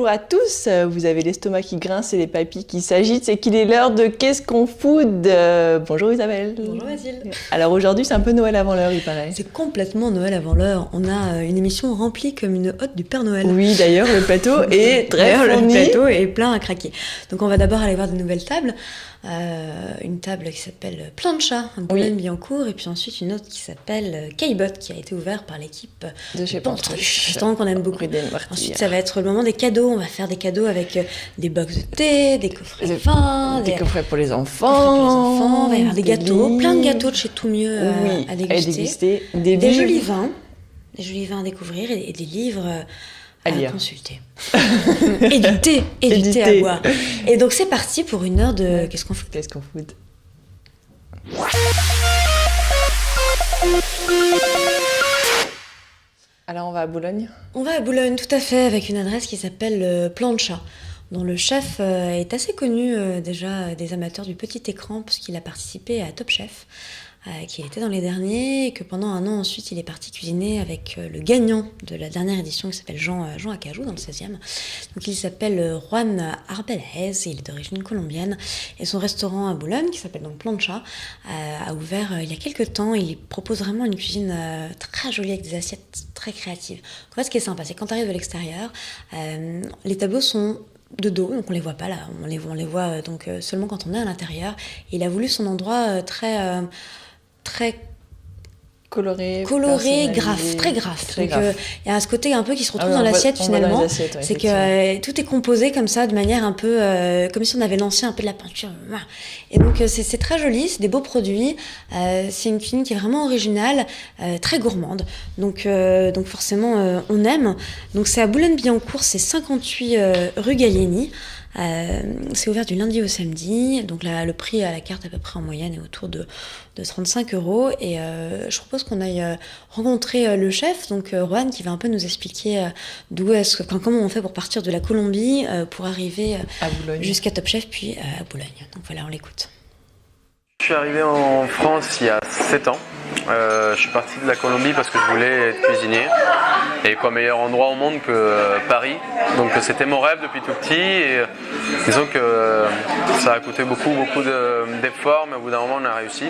à tous. Vous avez l'estomac qui grince et les papilles qui s'agitent. C'est qu'il est l'heure de Qu'est-ce qu'on food. Bonjour Isabelle. Bonjour Mathilde. Alors aujourd'hui, c'est un peu Noël avant l'heure, il paraît. C'est complètement Noël avant l'heure. On a une émission remplie comme une hotte du Père Noël. Oui, d'ailleurs, le plateau est très fourni. Le plateau est plein à craquer. Donc on va d'abord aller voir de nouvelles tables. Une table qui s'appelle Plancha, un Boulogne-Billancourt, et puis ensuite une autre qui s'appelle Caillebotte, qui a été ouverte par l'équipe de chez Pantruche, restaurant qu'on aime beaucoup. Ensuite, ça va être le moment des cadeaux. On va faire des cadeaux avec des box de thé, des coffrets de vin, des coffrets pour les enfants. On va y avoir des gâteaux, plein de gâteaux de chez Tout Mieux à déguster. Des jolis vins à découvrir et des livres à consulter. Et du thé à boire. Et donc c'est parti pour une heure de Qu'est-ce qu'on fout. Qu'est-ce qu'on fout. Alors on va à Boulogne. On va à Boulogne, tout à fait, avec une adresse qui s'appelle Plancha, dont le chef est assez connu déjà des amateurs du petit écran, puisqu'il a participé à Top Chef, qui était dans les derniers, et que pendant un an ensuite il est parti cuisiner avec le gagnant de la dernière édition qui s'appelle Jean Acajou dans le 16e. Donc il s'appelle Juan Arbelez, il est d'origine colombienne, et son restaurant à Boulogne qui s'appelle donc Plancha a ouvert il y a quelques temps. Il propose vraiment une cuisine très jolie avec des assiettes très créatives. En fait, ce qui est sympa, c'est que quand tu arrives de l'extérieur, les tableaux sont de dos, donc on les voit pas là, on les voit donc seulement quand on est à l'intérieur. Et il a voulu son endroit très coloré, graphe, très graphe. Donc il y a ce côté un peu qui se retrouve dans l'assiette finalement. C'est que tout est composé comme ça, de manière un peu comme si on avait lancé un peu de la peinture. Et donc c'est très joli, c'est des beaux produits. C'est une cuisine qui est vraiment originale, très gourmande. Donc forcément on aime. Donc c'est à Boulogne-Billancourt, c'est 58 rue Gallieni. C'est ouvert du lundi au samedi, donc là, le prix à la carte à peu près en moyenne est autour de 35 €. Et je propose qu'on aille rencontrer le chef, donc Juan, qui va un peu nous expliquer comment on fait pour partir de la Colombie pour arriver jusqu'à Top Chef, puis à Boulogne. Donc voilà, on l'écoute. Je suis arrivé en France il y a 7 ans. Je suis parti de la Colombie parce que je voulais être cuisinier. Et quoi meilleur endroit au monde que Paris. Donc c'était mon rêve depuis tout petit. Et disons que ça a coûté beaucoup d'efforts, mais au bout d'un moment on a réussi.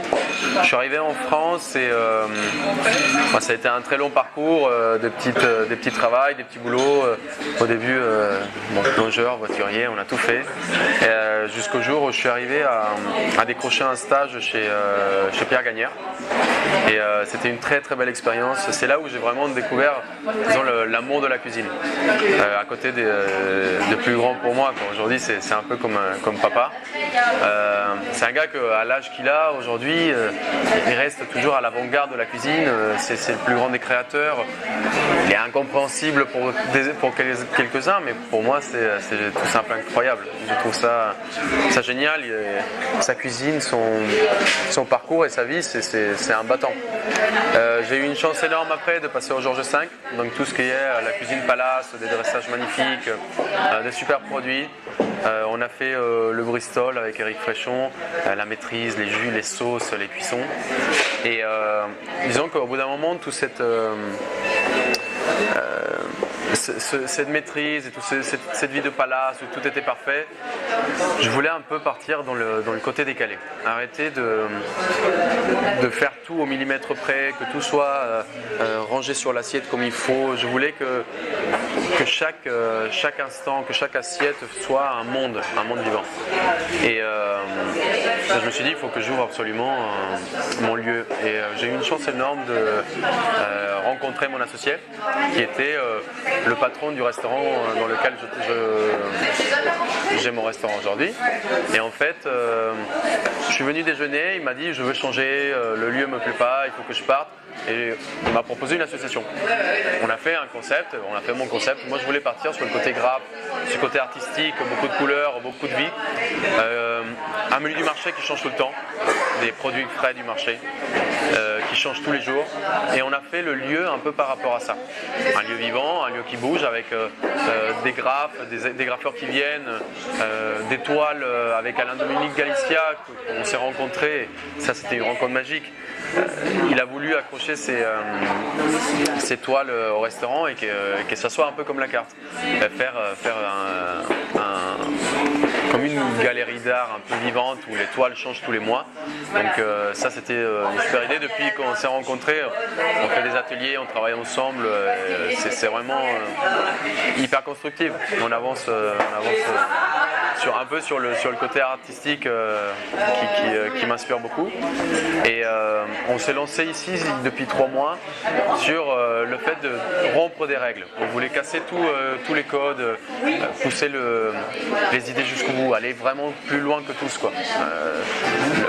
Je suis arrivé en France et ça a été un très long parcours, des petits travails, des petits boulots. Au début, plongeur, voiturier, on a tout fait. Jusqu'au jour où je suis arrivé à décrocher un stage chez Pierre Gagnère. Et c'était une très très belle expérience. C'est là où j'ai vraiment découvert, disons, l'amour de la cuisine. À côté de plus grand pour moi, aujourd'hui c'est un peu comme papa. C'est un gars qu'à l'âge qu'il a aujourd'hui, il reste toujours à l'avant-garde de la cuisine. C'est le plus grand des créateurs. Il est incompréhensible pour quelques-uns, mais pour moi c'est tout simple incroyable. Je trouve ça génial. Sa cuisine, son parcours et sa vie, c'est un battant. J'ai eu une chance énorme après de passer au Georges V, donc tout ce qui est la cuisine palace, des dressages magnifiques, des super produits. On a fait le Bristol avec Éric Fréchon, la maîtrise, les jus, les sauces, les cuissons. Et disons qu'au bout d'un moment, toute cette maîtrise et toute cette vie de palace où tout était parfait, je voulais un peu partir dans le côté décalé. Arrêter de faire tout au millimètre près, que tout soit rangé sur l'assiette comme il faut. Je voulais que chaque instant, que chaque assiette soit un monde vivant. Et je me suis dit, il faut que j'ouvre absolument mon lieu. Et j'ai eu une chance énorme de rencontrer mon associé, qui était le patron du restaurant dans lequel j'ai mon restaurant aujourd'hui. Et en fait, je suis venu déjeuner, il m'a dit je veux changer, le lieu me plaît pas, il faut que je parte. Et il m'a proposé une association. On a fait mon concept. Moi je voulais partir sur le côté grappe, sur le côté artistique, beaucoup de couleurs, beaucoup de vie. Un menu du marché qui change tout le temps, des produits frais du marché, qui change tous les jours. Et on a fait le lieu un peu par rapport à ça. Un lieu vivant, un lieu qui bouge avec des graphes, des graffeurs qui viennent, des toiles avec Alain-Dominique Galicia, on s'est rencontrés. Ça, c'était une rencontre magique. Il a voulu accrocher ses toiles au restaurant et que ça soit un peu comme la carte. Faire comme une galerie d'art un peu vivante où les toiles changent tous les mois. Donc ça, c'était une super idée. Depuis qu'on s'est rencontrés, on fait des ateliers, on travaille ensemble. C'est vraiment hyper constructif. On avance sur le côté artistique qui m'inspire beaucoup. Et on s'est lancé ici depuis 3 mois sur le fait de rompre des règles. On voulait casser tous les codes, pousser les idées jusqu'au bout, aller vraiment plus loin que tous, quoi.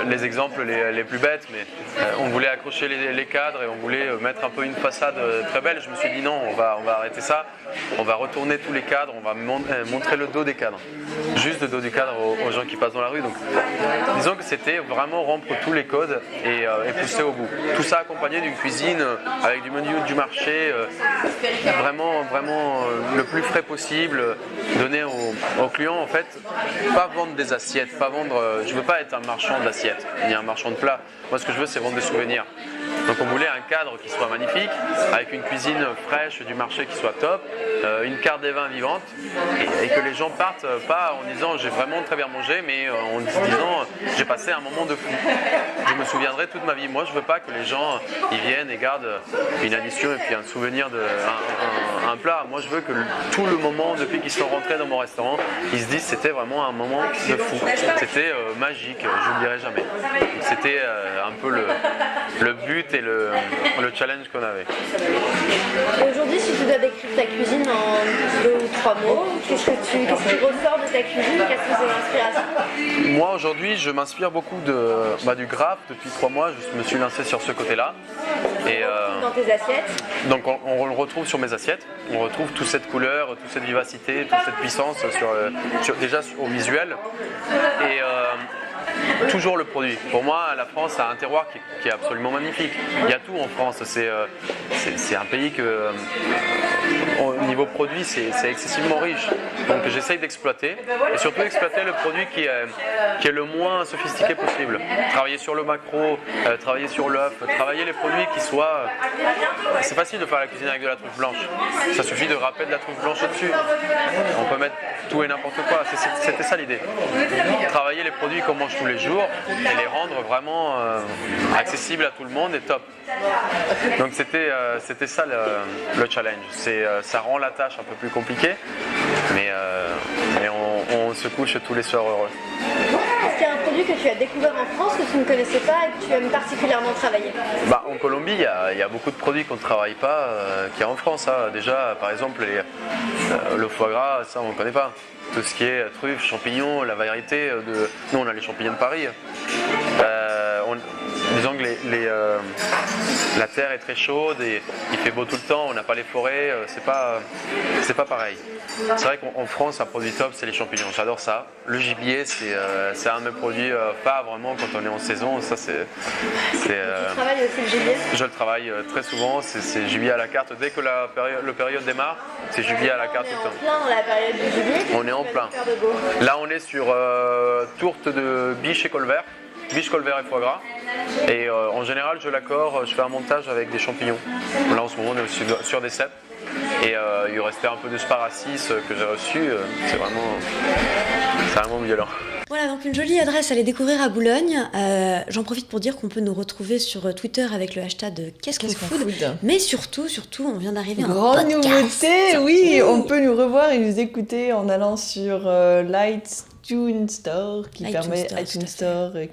Les exemples les plus bêtes, mais on voulait accrocher les cadres et on voulait mettre un peu une façade très belle. Je me suis dit non, on va arrêter ça, on va retourner tous les cadres, on va montrer le dos des cadres, juste le dos du cadre aux gens qui passent dans la rue. Donc disons que c'était vraiment rompre tous les codes et pousser au bout. Tout ça accompagné d'une cuisine avec du menu du marché, vraiment le plus frais possible, donner aux clients, en fait, pas vendre des assiettes, je veux pas être un marchand d'assiettes ni un marchand de plats. Moi, ce que je veux, c'est vendre des souvenirs. Donc on voulait un cadre qui soit magnifique, avec une cuisine fraîche du marché qui soit top, une carte des vins vivante, et que les gens partent pas en disant j'ai vraiment très bien mangé, mais en disant j'ai passé un moment de fou. Je me souviendrai toute ma vie. Moi, je veux pas que les gens ils viennent et gardent une addition et puis un souvenir un plat. Moi, je veux que tout le moment depuis qu'ils sont rentrés dans mon restaurant, ils se disent c'était vraiment un moment de fou. C'était magique, je n'oublierai jamais. Donc, c'était un peu le but et le challenge qu'on avait. Aujourd'hui, si tu dois décrire ta cuisine en 2 ou 3 mots, qu'est-ce qui ressort de ta cuisine? Quelles sont tes inspirations? Moi, aujourd'hui, je m'inspire beaucoup du graphe. Depuis 3 mois, je me suis lancé sur ce côté-là. Et, dans tes assiettes? Donc, on le retrouve sur mes assiettes. On retrouve toute cette couleur, toute cette vivacité, toute cette puissance déjà au visuel. Et toujours le produit. Pour moi, la France a un terroir qui est absolument magnifique. Il y a tout en France. C'est un pays que, au niveau produit, c'est excessivement riche. Donc j'essaye d'exploiter et surtout exploiter le produit qui est le moins sophistiqué possible. Travailler sur le macro, travailler sur l'œuf, travailler les produits qui soient... C'est facile de faire la cuisine avec de la truffe blanche. Ça suffit de râper de la truffe blanche au-dessus. On peut mettre tout et n'importe quoi. C'était ça l'idée. Travailler les produits qu'on mange tous les jours et les rendre vraiment accessibles à tout le monde et top. Donc c'était ça le challenge. Ça rend la tâche un peu plus compliquée, mais on se couche tous les soirs heureux. Est-ce qu'il y a un produit que tu as découvert en France que tu ne connaissais pas et que tu aimes particulièrement travailler? En Colombie, il y a beaucoup de produits qu'on ne travaille pas qu'il y a en France. Déjà, par exemple, le foie gras, ça on ne connaît pas. Tout ce qui est truffes, champignons, la variété de... Nous, on a les champignons de Paris. Disons que la terre est très chaude et il fait beau tout le temps, on n'a pas les forêts, c'est pas pareil. C'est vrai qu'en France, un produit top, c'est les champignons, j'adore ça. Le gibier, c'est un de mes produits pas vraiment quand on est en saison. Ça, tu travailles aussi le gibier? Je le travaille très souvent, c'est gibier à la carte. Dès que la période démarre, c'est gibier à la carte tout le temps. On est en plein dans la période du gibier. On est en plein. Là, on est sur tourte de biche et colvert. Biche, colvert et foie gras. Et en général, je fais un montage avec des champignons. Là, en ce moment, on est aussi sur des cèpes. Et il restait un peu de sparacis que j'ai reçu. C'est vraiment violent. Voilà, donc une jolie adresse à aller découvrir à Boulogne. J'en profite pour dire qu'on peut nous retrouver sur Twitter avec le hashtag Qu'est-ce qu'on food. Mais surtout, on vient d'arriver à un grande podcast. Nouveauté, oui, on peut nous revoir et nous écouter en allant sur iTunes Store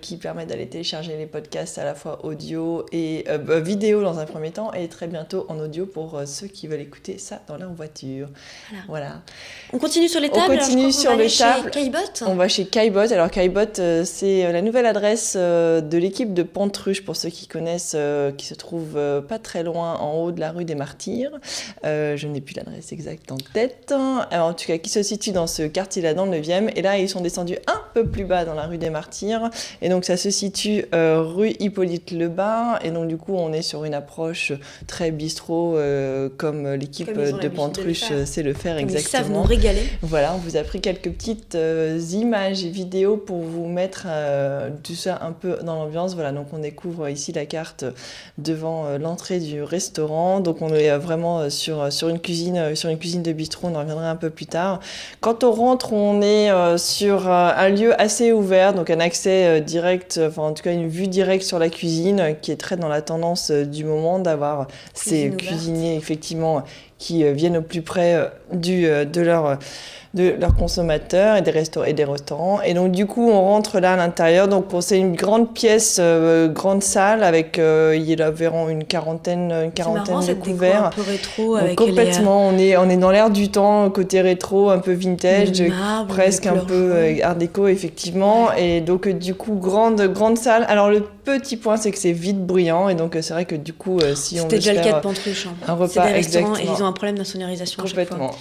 qui permet d'aller télécharger les podcasts à la fois audio et vidéo dans un premier temps et très bientôt en audio pour ceux qui veulent écouter ça dans leur voiture. Voilà. On continue sur les tables. On continue sur les tables. Chez Caillebotte. On va chez Caillebotte. Alors Caillebotte, c'est la nouvelle adresse de l'équipe de Pantruche pour ceux qui connaissent, qui se trouve pas très loin en haut de la rue des Martyrs. Je n'ai plus l'adresse exacte en tête. En tout cas, qui se situe dans ce quartier-là dans le 9e. Et là, ils sont descendus un peu plus bas dans la rue des Martyrs. Et donc, ça se situe rue Hippolyte Lebas. Et donc, du coup, on est sur une approche très bistrot, comme l'équipe de Pantruche sait le faire exactement. Ils savent nous régaler. Voilà, on vous a pris quelques petites images et vidéos pour vous mettre tout ça un peu dans l'ambiance. Voilà, donc on découvre ici la carte devant l'entrée du restaurant. Donc on est vraiment sur une cuisine de bistrot. On en reviendra un peu plus tard. Quand on rentre, on est sur un lieu assez ouvert, donc un accès direct, enfin en tout cas une vue directe sur la cuisine, qui est très dans la tendance du moment d'avoir ces cuisiniers effectivement qui viennent au plus près de leurs consommateurs et des restaurants. Et donc, du coup, on rentre là à l'intérieur. Donc, c'est une grande pièce, grande salle avec, il y a environ une quarantaine de couverts. Un peu rétro donc, avec complètement, on est dans l'air du temps, côté rétro, un peu vintage, presque un peu art déco, effectivement. Et donc, du coup, grande salle. Alors, le petit point, c'est que c'est vite bruyant. Et donc, c'est vrai que du coup, si on veut déjà le cas de Pantruche, un repas, c'est des restaurants et ils ont un problème d'insonorisation à chaque fois.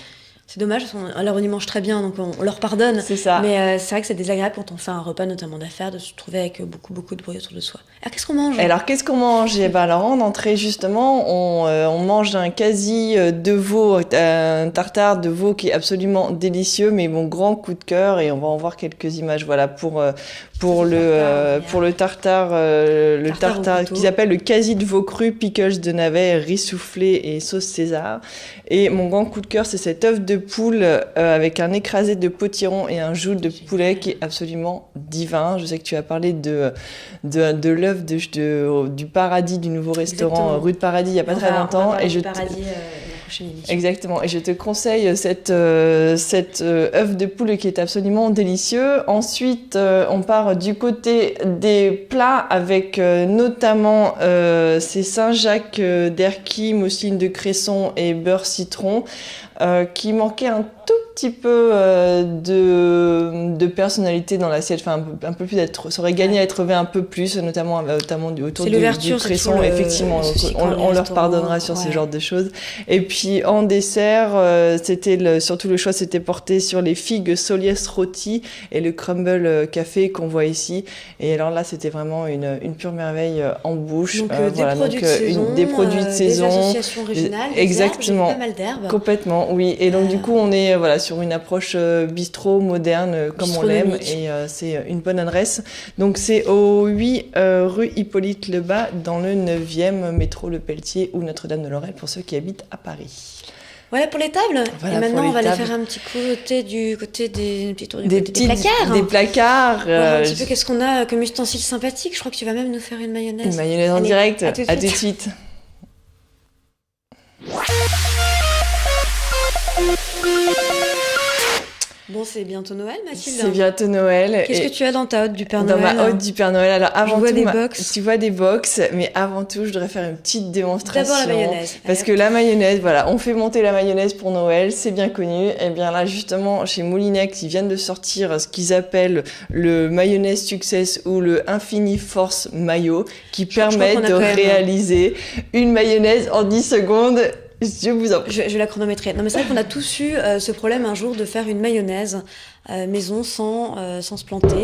C'est dommage, alors on y mange très bien, donc on leur pardonne. C'est ça. Mais c'est vrai que c'est désagréable quand on fait un repas, notamment d'affaires, de se trouver avec beaucoup de bruit autour de soi. Alors qu'est-ce qu'on mange ? Alors en entrée, justement, on mange un quasi de veau, un tartare de veau qui est absolument délicieux, mais mon grand coup de cœur, et on va en voir quelques images. Voilà, pour le tartare, qu'ils appellent le quasi de veau cru, pickles de navet, riz soufflé et sauce César. Et mon grand coup de cœur, c'est cet œuf de poule avec un écrasé de potiron et un joue de poulet qui est absolument divin. Je sais que tu as parlé de l'œuf du Paradis, du nouveau restaurant rue de Paradis, il n'y a pas très longtemps. Exactement. Et je te conseille cet œuf de poule qui est absolument délicieux. Ensuite, on part du côté des plats avec notamment ces Saint-Jacques d'Erquy, mousseline de cresson et beurre citron, qui manquait un tout petit peu de personnalité dans l'assiette, enfin un peu plus ça aurait gagné à être relevé un peu plus, notamment autour du cresson, effectivement. On leur pardonnera sur ce genre de choses. Et puis en dessert, surtout le choix s'était porté sur les figues Soliès rôties et le crumble café qu'on voit ici. Et alors là, c'était vraiment une pure merveille en bouche. Donc des produits de saison, des associations régionales, exactement, pas mal d'herbes. Complètement, oui. Et donc du coup, on est sur une approche bistrot moderne comme on l'aime, et c'est une bonne adresse. Donc c'est au 8 rue Hippolyte Lebas, dans le 9e métro Le Pelletier ou Notre-Dame-de-Lorelle pour ceux qui habitent à Paris. Voilà pour les tables. Et maintenant, on va aller faire un petit côté du côté des placards. Des placards. Un petit peu, qu'est-ce qu'on a comme ustensile sympathique ? Je crois que tu vas même nous faire une mayonnaise. Une mayonnaise en direct. À tout de suite. Bon, c'est bientôt Noël, Mathilde. C'est bientôt Noël. Qu'est-ce que tu as dans ta hotte du Père Noël ? Dans ma hotte du Père Noël. Alors, avant tout, tu vois des box, mais avant tout, je voudrais faire une petite démonstration. D'abord la mayonnaise. Parce que la mayonnaise, voilà, on fait monter la mayonnaise pour Noël, c'est bien connu. Et bien là, justement, chez Moulinex, ils viennent de sortir ce qu'ils appellent le mayonnaise Success ou le Infini Force Mayo, qui permet de réaliser une mayonnaise en 10 secondes. Je vous en prie. Je vais la chronométrer. Non, mais c'est vrai qu'on a tous eu ce problème un jour de faire une mayonnaise maison sans se planter.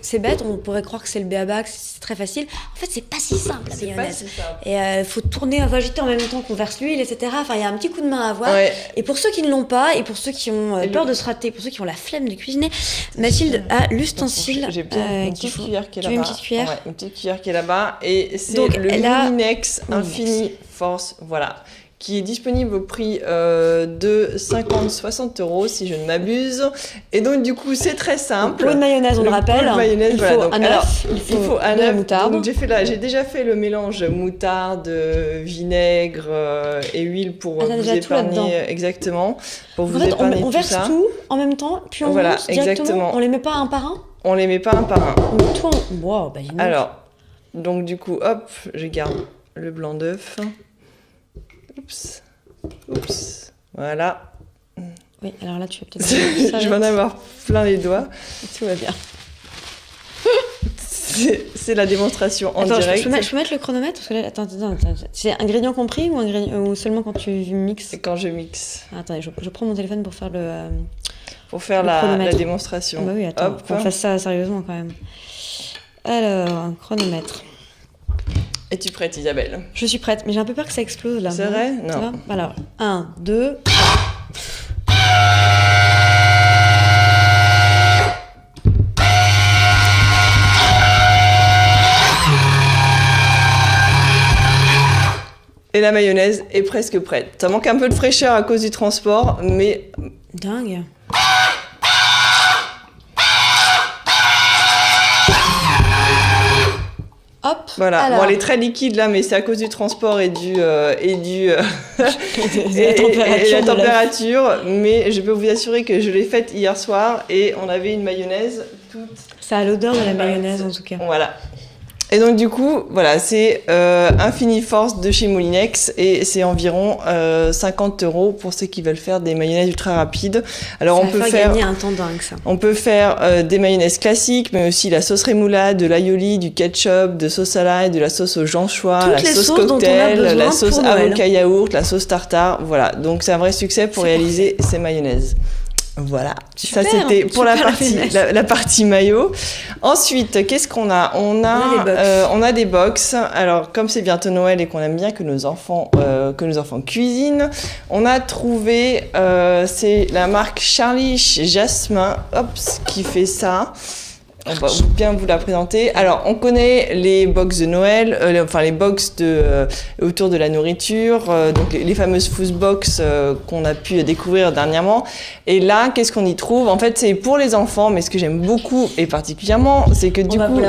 C'est bête, on pourrait croire que c'est le b.a.-ba, que c'est très facile. En fait, c'est pas si simple, la mayonnaise. Et il faut tourner, agiter en même temps qu'on verse l'huile, etc. Enfin, il y a un petit coup de main à avoir. Ouais. Et pour ceux qui ne l'ont pas, et pour ceux qui ont peur de se rater, pour ceux qui ont la flemme de cuisiner, Mathilde a l'ustensile. J'ai une petite cuillère qui est là-bas. Une petite cuillère. Ouais, une petite cuillère qui est là-bas. Et c'est donc, le Moulinex Infini Force. Voilà. Qui est disponible au prix de 50-60 €, si je ne m'abuse. Et donc, du coup, c'est très simple. Pour une mayonnaise, on le rappelle. Mayonnaise, il faut un œuf, il faut un de œuf. La moutarde. Donc, j'ai déjà fait le mélange moutarde, vinaigre et huile pour vous épargner. Exactement. Pour vous épargner tout ça. On verse tout en même temps, puis on mousse directement. On les met pas un par un ? On les met pas un par un. Wow, alors, donc, du coup, hop, je garde le blanc d'œuf. Oups. Voilà. Oui, alors là, tu vas peut-être... Je vais en avoir plein les doigts. Tout va bien. C'est la démonstration en direct. Je peux mettre le chronomètre parce que là, attends. C'est ingrédient compris ou seulement quand tu mixes ? Quand je mixe. Attendez, je prends mon téléphone pour faire le... pour faire la démonstration. Ah bah oui, attends, on fasse ça sérieusement quand même. Alors, un chronomètre. Es-tu prête, Isabelle? Je suis prête, mais j'ai un peu peur que ça explose là. C'est vrai? Non. Alors, 1, 2... Et la mayonnaise est presque prête. Ça manque un peu de fraîcheur à cause du transport, mais... Dingue. Hop. Voilà. Alors. Bon, elle est très liquide là, mais c'est à cause du transport et la température. Mais je peux vous assurer que je l'ai faite hier soir et on avait une mayonnaise toute... Ça a l'odeur de la mayonnaise en tout cas. Voilà. Et donc du coup, voilà, c'est Infiniforce de chez Moulinex et c'est environ 50 € pour ceux qui veulent faire des mayonnaises ultra rapides. Alors ça va faire gagner un temps dingue ça. On peut faire des mayonnaises classiques, mais aussi la sauce rémoulade, de l'aioli, du ketchup, de sauce salade, de la sauce aux anchois, la sauce cocktail, la sauce avocat yaourt, la sauce tartare. Voilà, donc c'est un vrai succès pour réaliser ces mayonnaises. Voilà, super, ça c'était pour la partie mayo. Ensuite, qu'est-ce qu'on a ? On a des box. Alors, comme c'est bientôt Noël et qu'on aime bien que nos enfants cuisinent, on a trouvé, c'est la marque Charlie Jasmin, qui fait ça. On va bien vous la présenter. Alors, on connaît les box de Noël, les box autour de la nourriture, donc les fameuses food box qu'on a pu découvrir dernièrement. Et là, qu'est-ce qu'on y trouve ? En fait, c'est pour les enfants, mais ce que j'aime beaucoup et particulièrement, c'est que du coup,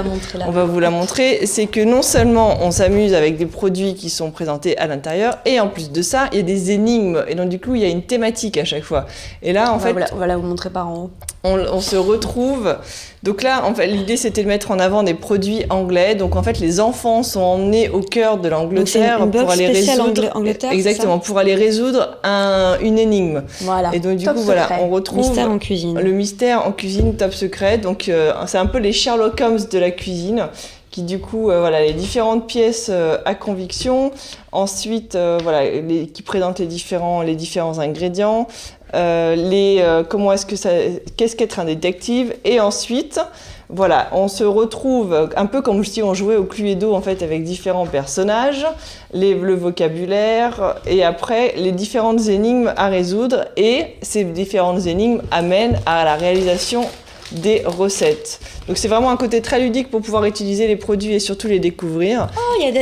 on va vous la montrer, c'est que non seulement on s'amuse avec des produits qui sont présentés à l'intérieur, et en plus de ça, il y a des énigmes. Et donc, du coup, il y a une thématique à chaque fois. Et là, on va la vous montrer par en haut. On se retrouve. Donc là, en fait, l'idée, c'était de mettre en avant des produits anglais. Donc, en fait, les enfants sont emmenés au cœur de l'Angleterre pour aller résoudre... Exactement, pour aller résoudre une énigme. Voilà. Et donc, du coup, voilà, on retrouve... Mystère en cuisine. Le mystère en cuisine, top secret. Donc, c'est un peu les Sherlock Holmes de la cuisine, qui, du coup, les différentes pièces à conviction. Ensuite, qui présentent les différents ingrédients. Qu'est-ce qu'être un détective, et ensuite on se retrouve un peu comme si on jouait au Cluedo en fait, avec différents personnages, le vocabulaire, et après les différentes énigmes à résoudre, et ces différentes énigmes amènent à la réalisation des recettes. Donc c'est vraiment un côté très ludique pour pouvoir utiliser les produits et surtout les découvrir. Oh, il y a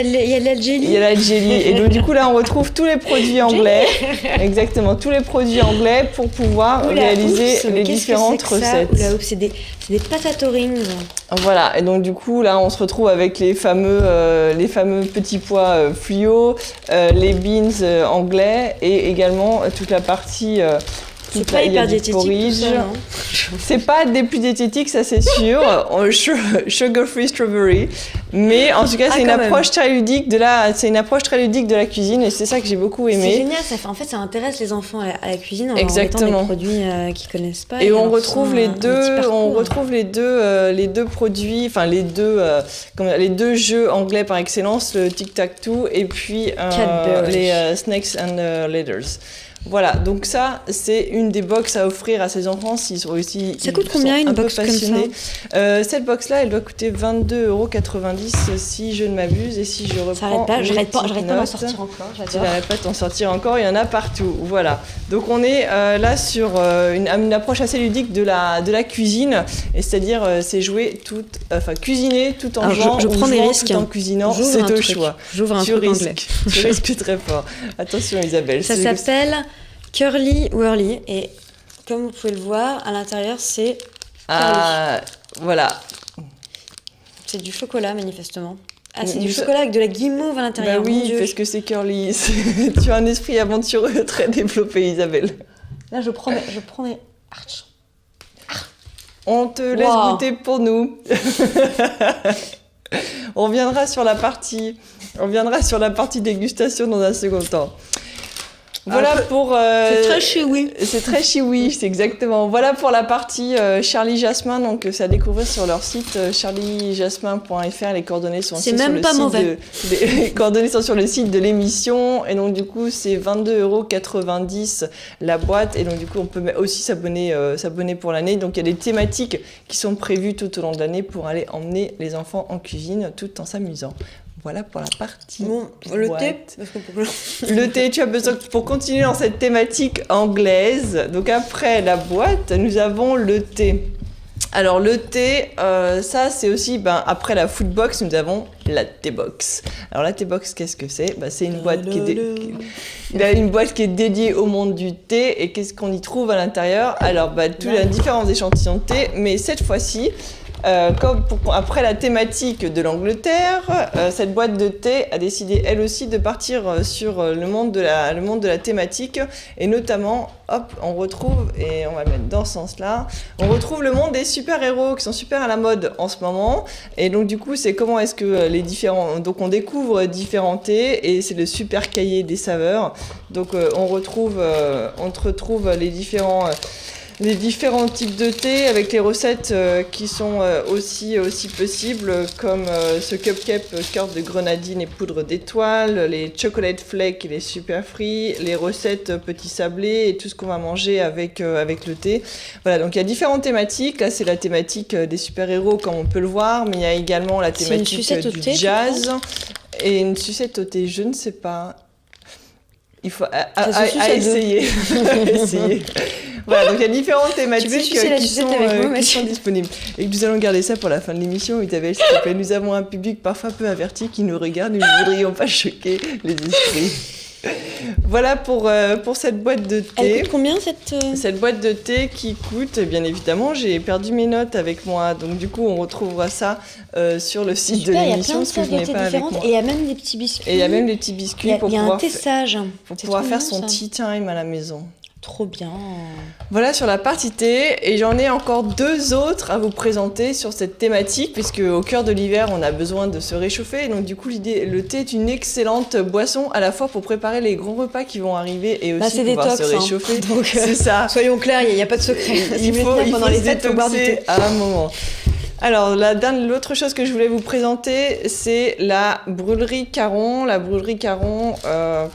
de la jelly. Il y a la jelly. Et donc du coup là on retrouve tous les produits anglais. Exactement, tous les produits anglais pour pouvoir réaliser les différentes recettes. C'est des potato rings. Voilà, et donc du coup là on se retrouve avec les fameux petits pois fluo, les beans anglais, et également toute la partie... C'est pas hyper diététique, ça, non ? C'est pas des plus diététiques, ça c'est sûr. Sugar-free strawberry. Mais en tout cas, c'est une approche très ludique de la cuisine, et c'est ça que j'ai beaucoup aimé. C'est génial, ça intéresse les enfants à la cuisine en leur mettant des produits qu'ils connaissent pas. Et on retrouve les deux produits, enfin les deux jeux anglais par excellence, le tic-tac-toe et puis les Snakes and Ladders. Voilà, donc ça, c'est une des box à offrir à ses enfants s'ils sont aussi... Ça coûte combien une box comme ça ? Cette box-là, elle doit coûter 22,90 € si je ne m'abuse, et si je reprends... J'arrête pas d'en sortir encore, j'adore. Tu n'arrêtes pas de t'en sortir encore, il y en a partout, voilà. Donc on est là sur une approche assez ludique de la cuisine, et c'est-à-dire c'est cuisiner tout en jouant, je prends des risques, tout en cuisinant, c'est au choix. J'ouvre un truc anglais. Tu risques très fort. Attention Isabelle. Ça s'appelle... Curly Whirly, et comme vous pouvez le voir, à l'intérieur c'est curly. Voilà. C'est du chocolat manifestement. Ah, c'est du chocolat avec de la guimauve à l'intérieur. Bah oui, parce que c'est curly. Tu as un esprit aventureux très développé, Isabelle. Là, je prends mes... On te laisse goûter pour nous. On reviendra sur la partie dégustation dans un second temps. Voilà pour... c'est très chioui. C'est très chioui, c'est exactement. Voilà pour la partie Charlie Jasmin. Donc, c'est à découvrir sur leur site charliejasmin.fr. Les coordonnées sont c'est même pas mauvais. Les coordonnées sont sur le site de l'émission. Et donc, du coup, c'est 22,90 € la boîte. Et donc, du coup, on peut aussi s'abonner pour l'année. Donc, il y a des thématiques qui sont prévues tout au long de l'année pour aller emmener les enfants en cuisine tout en s'amusant. Voilà pour la partie. Bon, le thé. Le thé, tu as besoin pour continuer dans cette thématique anglaise. Donc après la boîte, nous avons le thé. Alors le thé, ça c'est aussi, après la food box, nous avons la thé box. Alors la thé box, qu'est-ce que c'est ? C'est une boîte qui est dédiée au monde du thé. Et qu'est-ce qu'on y trouve à l'intérieur ? Alors tous les différents échantillons de thé, mais cette fois-ci, après la thématique de l'Angleterre, cette boîte de thé a décidé elle aussi de partir sur le monde de la thématique, et notamment, on retrouve, et on va le mettre dans ce sens-là, on retrouve le monde des super-héros qui sont super à la mode en ce moment. Et donc du coup, c'est comment est-ce que donc on découvre différents thés, et c'est le super cahier des saveurs. Donc on retrouve les différents types de thé avec les recettes qui sont aussi possibles, comme ce cupcake cœur de grenadine et poudre d'étoile, les chocolate flakes et les super fruits, les recettes petits sablés et tout ce qu'on va manger avec le thé. Voilà, donc il y a différentes thématiques. Là, c'est la thématique des super-héros comme on peut le voir, mais il y a également la thématique du jazz et une sucette au thé, je ne sais pas. Il faut essayer. essayer. Voilà, donc il y a différentes thématiques qui sont disponibles. Et nous allons garder ça pour la fin de l'émission. Isabelle, s'il te plaît, nous avons un public parfois peu averti qui nous regarde et nous ne voudrions pas choquer les esprits. Voilà pour cette boîte de thé. Elle coûte combien cette boîte de thé qui coûte, bien évidemment, j'ai perdu mes notes avec moi, donc du coup on retrouvera ça sur le site de l'émission, parce que je n'ai pas avec moi. Et il y a même des petits biscuits. Et il y a même des petits biscuits pour pouvoir faire son tea time à la maison. Trop bien. Voilà sur la partie thé, et j'en ai encore 2 autres à vous présenter sur cette thématique, puisque au cœur de l'hiver on a besoin de se réchauffer. Donc du coup le thé est une excellente boisson à la fois pour préparer les grands repas qui vont arriver et aussi pouvoir se réchauffer. Donc, c'est ça. Soyons clairs, il n'y a pas de secret. Il faut se détoxer à un moment. Alors, l'autre chose que je voulais vous présenter, c'est la brûlerie Caron. La brûlerie Caron,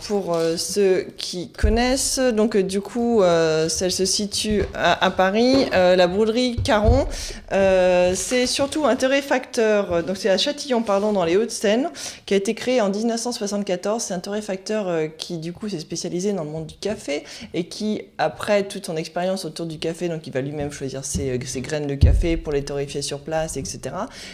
pour ceux qui connaissent, donc du coup, elle se situe à Paris. La brûlerie Caron, c'est surtout un torréfacteur, donc c'est à Châtillon, dans les Hauts-de-Seine, qui a été créé en 1974. C'est un torréfacteur qui, du coup, s'est spécialisé dans le monde du café, et qui, après toute son expérience autour du café, donc il va lui-même choisir ses graines de café pour les torréfier sur place, etc.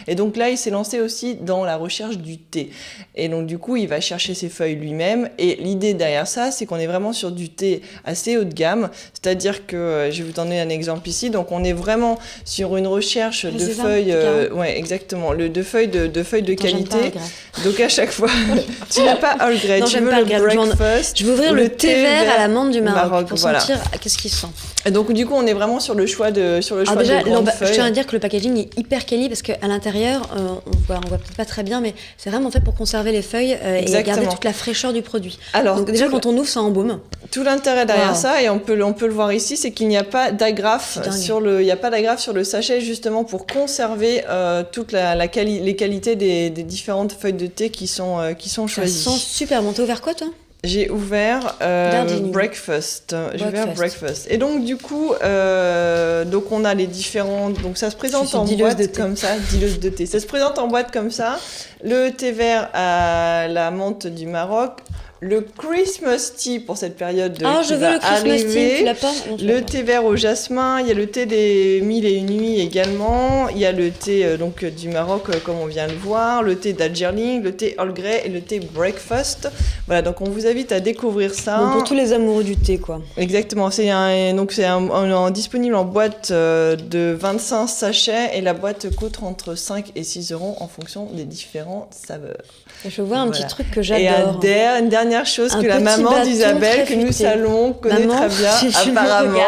Et donc là, il s'est lancé aussi dans la recherche du thé. Et donc du coup, il va chercher ses feuilles lui-même. Et l'idée derrière ça, c'est qu'on est vraiment sur du thé assez haut de gamme. C'est-à-dire que, je vais vous donner un exemple ici. Donc on est vraiment sur une recherche de feuilles... ouais, exactement. De feuilles de qualité. Donc à chaque fois... tu n'as pas Earl Grey, non, tu veux le breakfast. Je veux ouvrir le thé vert à la menthe du Maroc pour sentir qu'est-ce qu'il sent. Et donc du coup, on est vraiment sur le choix de grandes feuilles. Je tiens à dire que le packaging est hyper quali, parce qu'à l'intérieur, on voit peut-être pas très bien, mais c'est vraiment fait pour conserver les feuilles et garder toute la fraîcheur du produit. Alors, donc déjà, quand on ouvre, ça embaume. Tout l'intérêt derrière ça, et on peut le voir ici, c'est qu'il n'y a pas d'agrafe sur le sachet, justement pour conserver toute les qualités des différentes feuilles de thé qui sont choisies. Ça sent super bon. T'as ouvert quoi, toi ? J'ai ouvert breakfast. Et donc du coup, donc on a les différents. Donc ça se présente en boîte comme ça, dileuse de thé. Ça se présente en boîte comme ça. Le thé vert à la menthe du Maroc. Le Christmas tea pour cette période qui va arriver. Le Christmas tea, tu l'as pas ? Le thé vert au jasmin, il y a le thé des 1001 nuits également, il y a le thé donc du Maroc comme on vient de le voir, le thé d'Algerling, le thé Earl Grey et le thé Breakfast. Voilà, donc on vous invite à découvrir ça. Bon, pour tous les amoureux du thé, quoi. Exactement, c'est disponible en boîte de 25 sachets, et la boîte coûte entre 5 et 6 € en fonction des différents différentes saveurs. Je vois un petit truc que j'adore. Et une dernière chose que la maman d'Isabelle, que nous allons connaît très bien, apparemment.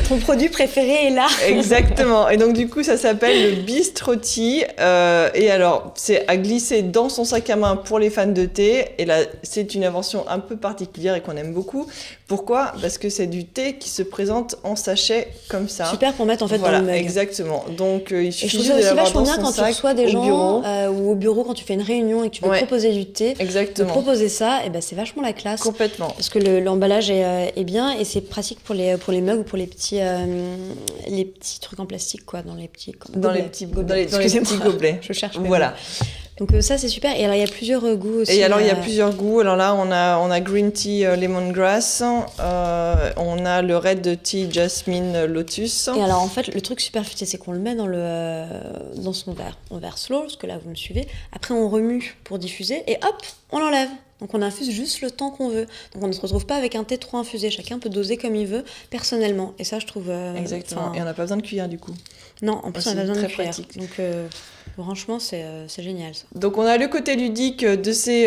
Ton produit préféré est là. Exactement. Et donc, du coup, ça s'appelle le Bistrotti. Et alors, c'est à glisser dans son sac à main pour les fans de thé. Et là, c'est une invention un peu particulière et qu'on aime beaucoup. Pourquoi ? Parce que c'est du thé qui se présente en sachet comme ça. Super pour mettre en fait dans le mug. Exactement. Donc, il suffit de l'avoir dans son sac. Je trouve ça aussi vachement bien quand tu reçois des gens ou au bureau quand tu fais une réunion et que tu veux proposer du thé. Exactement. De proposer ça, et c'est vachement la classe. Complètement. Parce que l'emballage est bien et c'est pratique pour les mugs ou pour les petits trucs en plastique quoi, dans les petits gobelets. Je cherche. Voilà. Donc ça c'est super. Et alors il y a plusieurs goûts aussi. Et alors il y a plusieurs goûts. Alors là on a green tea lemongrass, on a le red tea jasmine lotus. Et alors en fait le truc super futé c'est qu'on le met dans son verre, en verre slow, parce que là vous me suivez. Après on remue pour diffuser et hop on l'enlève. Donc on infuse juste le temps qu'on veut. Donc on ne se retrouve pas avec un thé trop infusé. Chacun peut doser comme il veut, personnellement. Et ça, je trouve... Exactement. Et on n'a pas besoin de cuillère, du coup. Non, en plus, on n'a pas besoin de cuillère. Pratique. Donc franchement, c'est génial, ça. Donc on a le côté ludique de ces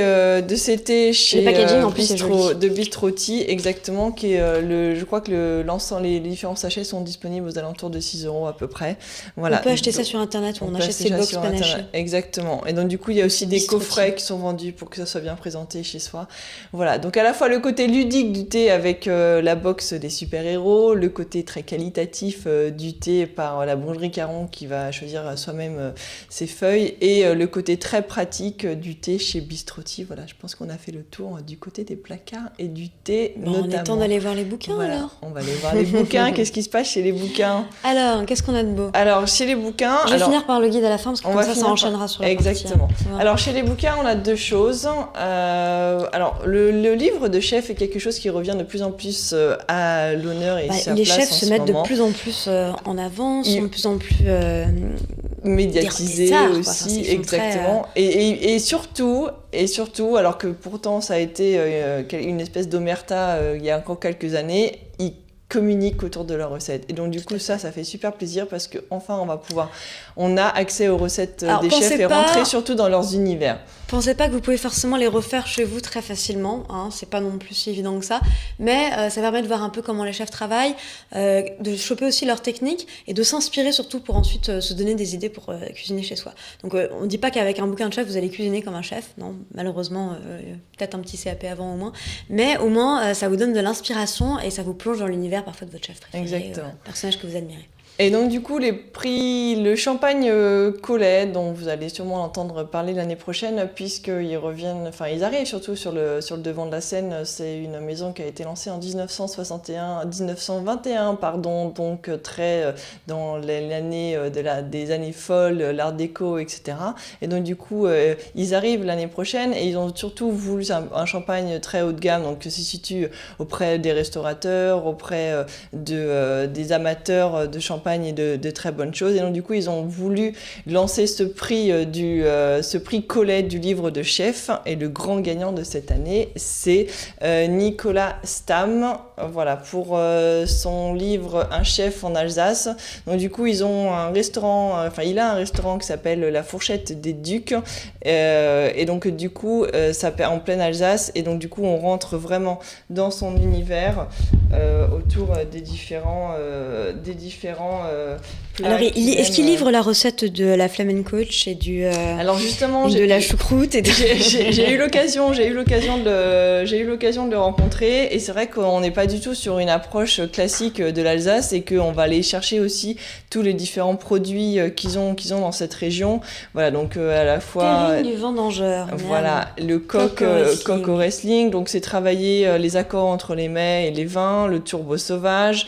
thés chez de Bistrotti, exactement, qui est je crois que les différents sachets sont disponibles aux alentours de 6 € à peu près. Voilà. On peut acheter ça sur Internet, on achète ces box panachées. Exactement. Et donc du coup, il y a aussi des coffrets qui sont vendus pour que ça soit bien présenté chez soi. Voilà, donc à la fois le côté ludique du thé avec la box des super-héros, le côté très qualitatif du thé par la boulangerie Caron qui va choisir soi-même ses feuilles, et le côté très pratique du thé chez Bistrotti. Voilà, je pense qu'on a fait le tour du côté des placards et du thé notamment. On est temps d'aller voir les bouquins alors. On va aller voir les bouquins. Qu'est-ce qui se passe chez les bouquins ? Alors, qu'est-ce qu'on a de beau ? Alors, chez les bouquins... Je vais finir par le guide à la fin, parce que comme ça enchaînera sur la Exactement. partie, hein. Alors, chez les bouquins, on a deux choses. Alors, le livre de chef est quelque chose qui revient de plus en plus à l'honneur et sa place en ce moment. Les chefs se mettent de plus en plus en avant, sont de plus en plus médiatisés aussi, exactement. Et surtout, alors que pourtant ça a été une espèce d'omerta il y a encore quelques années, ils communiquent autour de leurs recettes. Et donc du coup ça fait super plaisir parce que enfin on a accès aux recettes des chefs et rentrer surtout dans leurs univers. Pensez pas que vous pouvez forcément les refaire chez vous très facilement, hein, c'est pas non plus si évident que ça, mais ça permet de voir un peu comment les chefs travaillent, de choper aussi leurs techniques et de s'inspirer surtout pour ensuite se donner des idées pour cuisiner chez soi. Donc on dit pas qu'avec un bouquin de chef vous allez cuisiner comme un chef, non, malheureusement peut-être un petit CAP avant au moins, mais au moins ça vous donne de l'inspiration et ça vous plonge dans l'univers parfois de votre chef préféré, personnage que vous admirez. Et donc du coup le champagne Collet, dont vous allez sûrement l'entendre parler l'année prochaine, puisqu'ils arrivent surtout sur le devant de la scène. C'est une maison qui a été lancée en 1921, donc très dans l'année des années folles, l'art déco, etc. Et donc du coup ils arrivent l'année prochaine et ils ont surtout voulu un champagne très haut de gamme, donc qui se situe auprès des restaurateurs, auprès des amateurs de champagne et de très bonnes choses. Et donc du coup ils ont voulu lancer ce prix Collet du livre de chef, et le grand gagnant de cette année c'est Nicolas Stamm, voilà, pour son livre Un chef en Alsace. Donc du coup il a un restaurant qui s'appelle La Fourchette des Ducs, et donc du coup ça en pleine Alsace, et donc du coup on rentre vraiment dans son univers autour des différents alors, est-ce qu'il livre la recette de la flamencoach et alors justement, de la choucroute j'ai eu l'occasion de le rencontrer, et c'est vrai qu'on n'est pas du tout sur une approche classique de l'Alsace, et qu'on va aller chercher aussi tous les différents produits qu'ils ont dans cette région. Voilà, donc à la fois du vendangeur. Voilà, le coq au wrestling, donc c'est travailler les accords entre les mets et les vins, le turbo sauvage.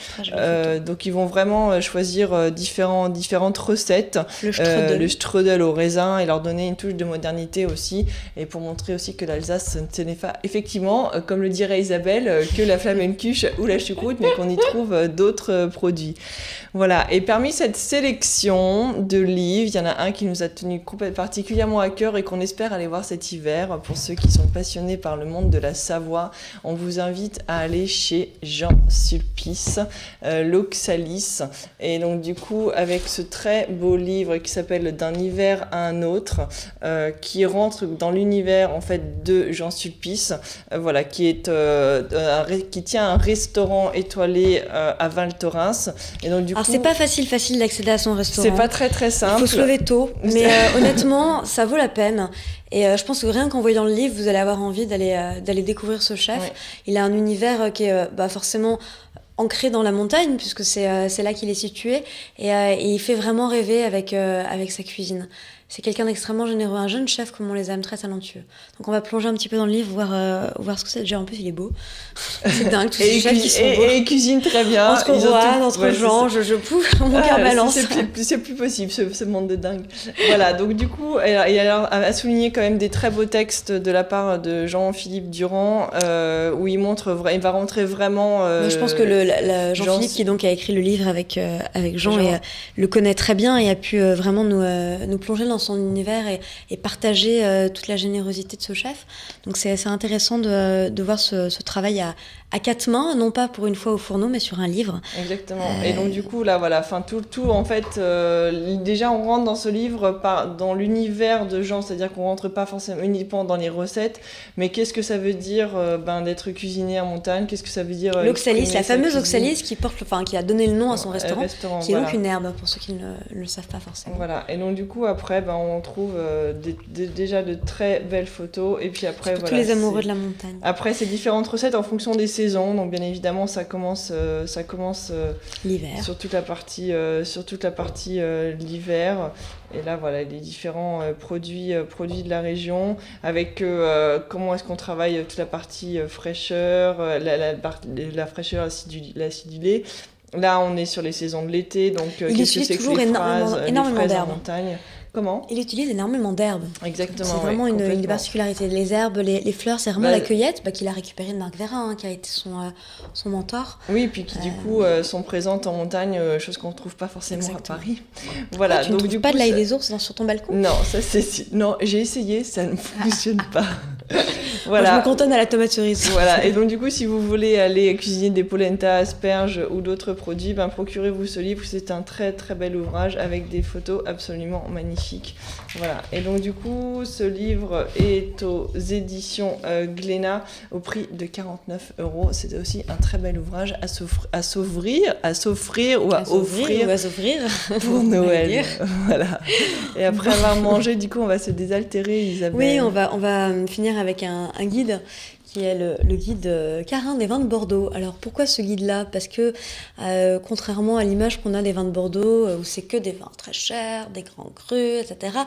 Donc ils vont vraiment choisir différentes recettes, le strudel au raisin, et leur donner une touche de modernité aussi, et pour montrer aussi que l'Alsace, ce n'est pas effectivement, comme le dirait Isabelle, que la flamencuche ou la choucroute, mais qu'on y trouve d'autres produits. Voilà, et parmi cette sélection de livres, il y en a un qui nous a tenu particulièrement à cœur et qu'on espère aller voir cet hiver. Pour ceux qui sont passionnés par le monde de la Savoie, on vous invite à aller chez Jean Sulpice, l'Oxalis. Et donc du coup, coup avec ce très beau livre qui s'appelle D'un hiver à un autre, qui rentre dans l'univers en fait de Jean Sulpice, qui tient un restaurant étoilé à Val Thorens. Et donc du coup, c'est pas facile d'accéder à son restaurant. C'est pas très simple. Il faut se lever tôt, mais honnêtement, ça vaut la peine. Et je pense que rien qu'en voyant le livre, vous allez avoir envie d'aller découvrir ce chef. Ouais. Il a un univers qui est forcément ancré dans la montagne, puisque c'est là qu'il est situé, et il fait vraiment rêver avec sa cuisine. C'est quelqu'un d'extrêmement généreux, un jeune chef comme on les aime, très talentueux. Donc on va plonger un petit peu dans le livre, voir ce que c'est. Déjà en plus il est beau, c'est dingue, tous ces chefs qui sont beaux. Et il cuisine très bien. Entre Roanne, entre Jean, je pouffe, mon cœur balance. C'est plus possible ce monde de dingue. Voilà, donc du coup, et alors à souligner quand même des très beaux textes de la part de Jean-Philippe Durand, où il va rentrer vraiment... je pense que Jean-Philippe qui donc a écrit le livre avec Jean. Et le connaît très bien et a pu vraiment nous plonger dans son univers et partager toute la générosité de ce chef. Donc c'est intéressant de voir ce travail à quatre mains, non pas pour une fois au fourneau, mais sur un livre. Exactement. Et donc du coup, là, voilà, tout en fait, déjà on rentre dans ce livre dans l'univers de Jean, c'est-à-dire qu'on rentre pas forcément uniquement dans les recettes, mais qu'est-ce que ça veut dire d'être cuisinier en montagne, qu'est-ce que ça veut dire... L'oxalis, la fameuse oxalis qui a donné le nom à son restaurant, qui est donc une herbe, pour ceux qui ne le savent pas forcément. Voilà, et donc du coup, après, on trouve déjà de très belles photos, et puis après... Tous les amoureux de la montagne. Après, c'est différentes recettes en fonction des saisons, donc bien évidemment, ça commence l'hiver. Sur toute la partie l'hiver. Et là, voilà, les différents produits de la région, avec comment est-ce qu'on travaille toute la partie fraîcheur, la fraîcheur, l'acidulé. Là, on est sur les saisons de l'été, donc qu'est-ce que c'est que les fraises en montagne? Comment ? Il utilise énormément d'herbes. Exactement. C'est vraiment une des particularités. Les herbes, les fleurs, c'est vraiment la cueillette qu'il a récupérée de Marc Vérin, qui a été son mentor. Oui, puis qui du coup sont présentes en montagne, chose qu'on ne trouve pas forcément à Paris. Voilà. Tu ne trouves pas de l'ail des ours sur ton balcon ? Non, non, j'ai essayé, ça ne fonctionne pas. Voilà. Moi, je me cantonne à la tomate cerise. Voilà. Et donc du coup, si vous voulez aller cuisiner des polenta, asperges ou d'autres produits, procurez-vous ce livre. C'est un très très bel ouvrage avec des photos absolument magnifiques. Voilà. Et donc du coup, ce livre est aux éditions Glénat au prix de 49 €. C'est aussi un très bel ouvrage à s'offrir pour Noël. Voilà. Et après avoir mangé, du coup, on va se désaltérer, Isabelle. Oui, on va finir avec un guide qui est le guide Carin des vins de Bordeaux. Alors pourquoi ce guide-là ? Parce que contrairement à l'image qu'on a des vins de Bordeaux, où c'est que des vins très chers, des grands crus, etc.,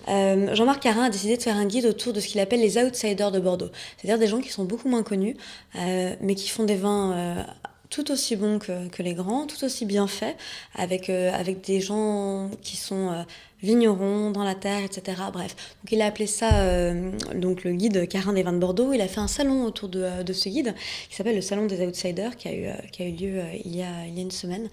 Jean-Marc Carin a décidé de faire un guide autour de ce qu'il appelle les outsiders de Bordeaux. C'est-à-dire des gens qui sont beaucoup moins connus, mais qui font des vins... tout aussi bons que les grands, tout aussi bien faits, avec des gens qui sont vignerons dans la terre, etc. Bref, donc il a appelé ça donc le guide Carin des vins de Bordeaux. Il a fait un salon autour de ce guide qui s'appelle le Salon des Outsiders, qui a eu lieu il y a une semaine.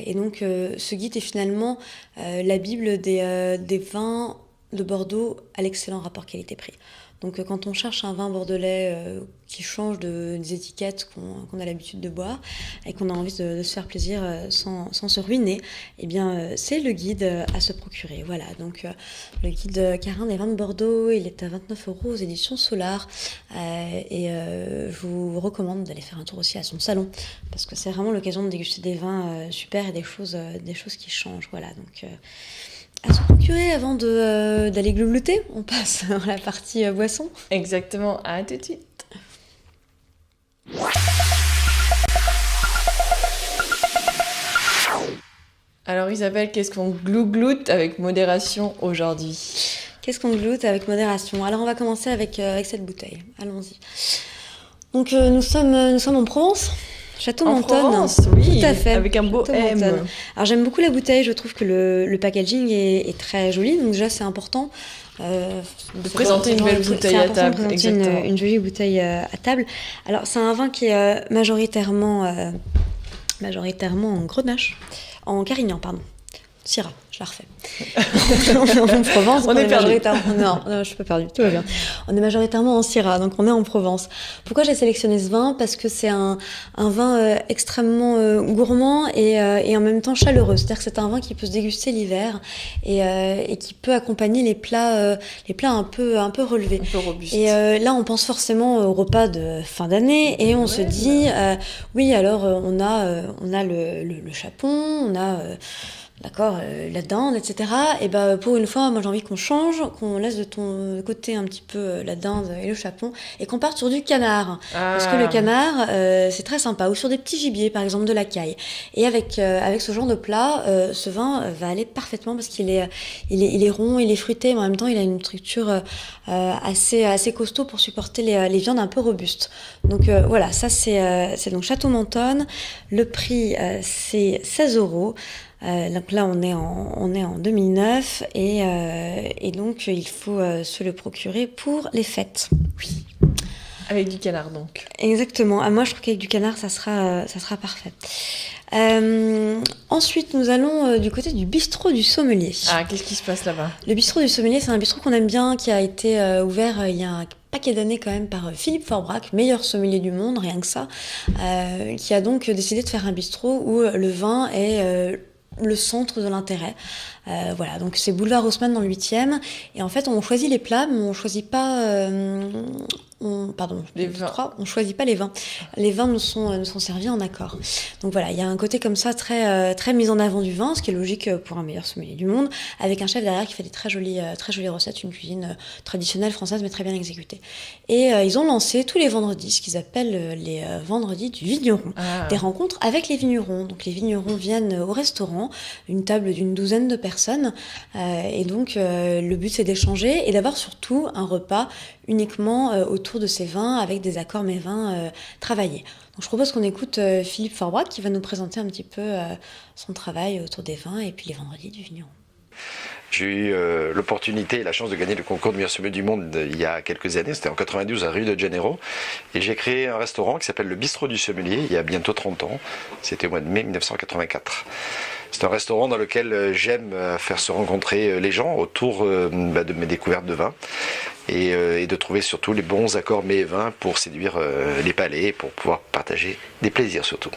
Et donc ce guide est finalement la bible des vins de Bordeaux à l'excellent rapport qualité-prix. Donc quand on cherche un vin bordelais qui change des étiquettes qu'on a l'habitude de boire et qu'on a envie de se faire plaisir sans se ruiner, eh bien c'est le guide à se procurer. Voilà, donc le guide Carin des vins de Bordeaux, il est à 29 € aux éditions Solar. Et je vous recommande d'aller faire un tour aussi à son salon, parce que c'est vraiment l'occasion de déguster des vins super et des choses qui changent. Voilà, donc... à se procurer avant d'aller glouglouter. On passe à la partie boisson. Exactement, à tout de suite. Alors Isabelle, qu'est-ce qu'on glougloute avec modération aujourd'hui ? Qu'est-ce qu'on gloute avec modération ? Alors on va commencer avec cette bouteille. Allons-y. Donc nous sommes en Provence. Château Mentonne, Provence, oui, tout à fait. Avec un beau M. Alors j'aime beaucoup la bouteille, je trouve que le packaging est très joli, donc déjà c'est important de présenter une belle bouteille à table. Exactement. Une jolie bouteille à table. Alors c'est un vin qui est majoritairement en Grenache, en Carignan, pardon. Syrah, je la refais. On est en Provence, on est majoritairement... Non, je suis pas perdue, tout va bien. On est majoritairement en Syrah, donc on est en Provence. Pourquoi j'ai sélectionné ce vin ? Parce que c'est un vin extrêmement gourmand et en même temps chaleureux. C'est-à-dire que c'est un vin qui peut se déguster l'hiver et qui peut accompagner les plats un peu relevés. Un peu robustes. Et là, on pense forcément au repas de fin d'année et on se dit, oui, alors on a le chapon, on a... D'accord, la dinde, etc. Et pour une fois, moi j'ai envie qu'on change, qu'on laisse de ton côté un petit peu la dinde et le chapon, et qu'on parte sur du canard. Parce que le canard, c'est très sympa. Ou sur des petits gibiers, par exemple de la caille. Et avec ce genre de plat, ce vin va aller parfaitement parce qu'il est rond, il est fruité, mais en même temps il a une structure assez costaud pour supporter les viandes un peu robustes. Donc voilà, ça c'est donc Château Mentonne. Le prix c'est 16 €. Donc là, on est en 2009 et donc il faut se le procurer pour les fêtes. Oui. Avec du canard, donc. Exactement. Moi, je trouve qu'avec du canard, ça sera parfait. Ensuite, nous allons du côté du bistrot du Sommelier. Ah, qu'est-ce qui se passe là-bas ? Le bistrot du Sommelier, c'est un bistrot qu'on aime bien, qui a été ouvert il y a un paquet d'années quand même par Philippe Forbrac, meilleur sommelier du monde, rien que ça, qui a donc décidé de faire un bistrot où le vin est... le centre de l'intérêt. Voilà, donc c'est boulevard Haussmann dans le 8e. Et en fait, on choisit les plats, mais on choisit pas... on choisit pas les vins. Les vins nous sont servis en accord. Donc voilà, il y a un côté comme ça très mis en avant du vin, ce qui est logique pour un meilleur sommelier du monde, avec un chef derrière qui fait des très jolies recettes, une cuisine traditionnelle française mais très bien exécutée. Et ils ont lancé tous les vendredis ce qu'ils appellent les vendredis du vigneron, des rencontres avec les vignerons. Donc les vignerons viennent au restaurant, une table d'une douzaine de personnes, et donc le but c'est d'échanger et d'avoir surtout un repas uniquement autour de ces vins avec des accords mévins travaillés. Donc je propose qu'on écoute Philippe Forbrac qui va nous présenter un petit peu son travail autour des vins et puis les vendredis du vigneron. J'ai eu l'opportunité et la chance de gagner le concours de meilleur sommelier du monde il y a quelques années, c'était en 92 à Rio de Janeiro, et j'ai créé un restaurant qui s'appelle le Bistrot du Sommelier il y a bientôt 30 ans, c'était au mois de mai 1984. C'est un restaurant dans lequel j'aime faire se rencontrer les gens autour de mes découvertes de vin et de trouver surtout les bons accords mets et vins pour séduire les palais, pour pouvoir partager des plaisirs surtout.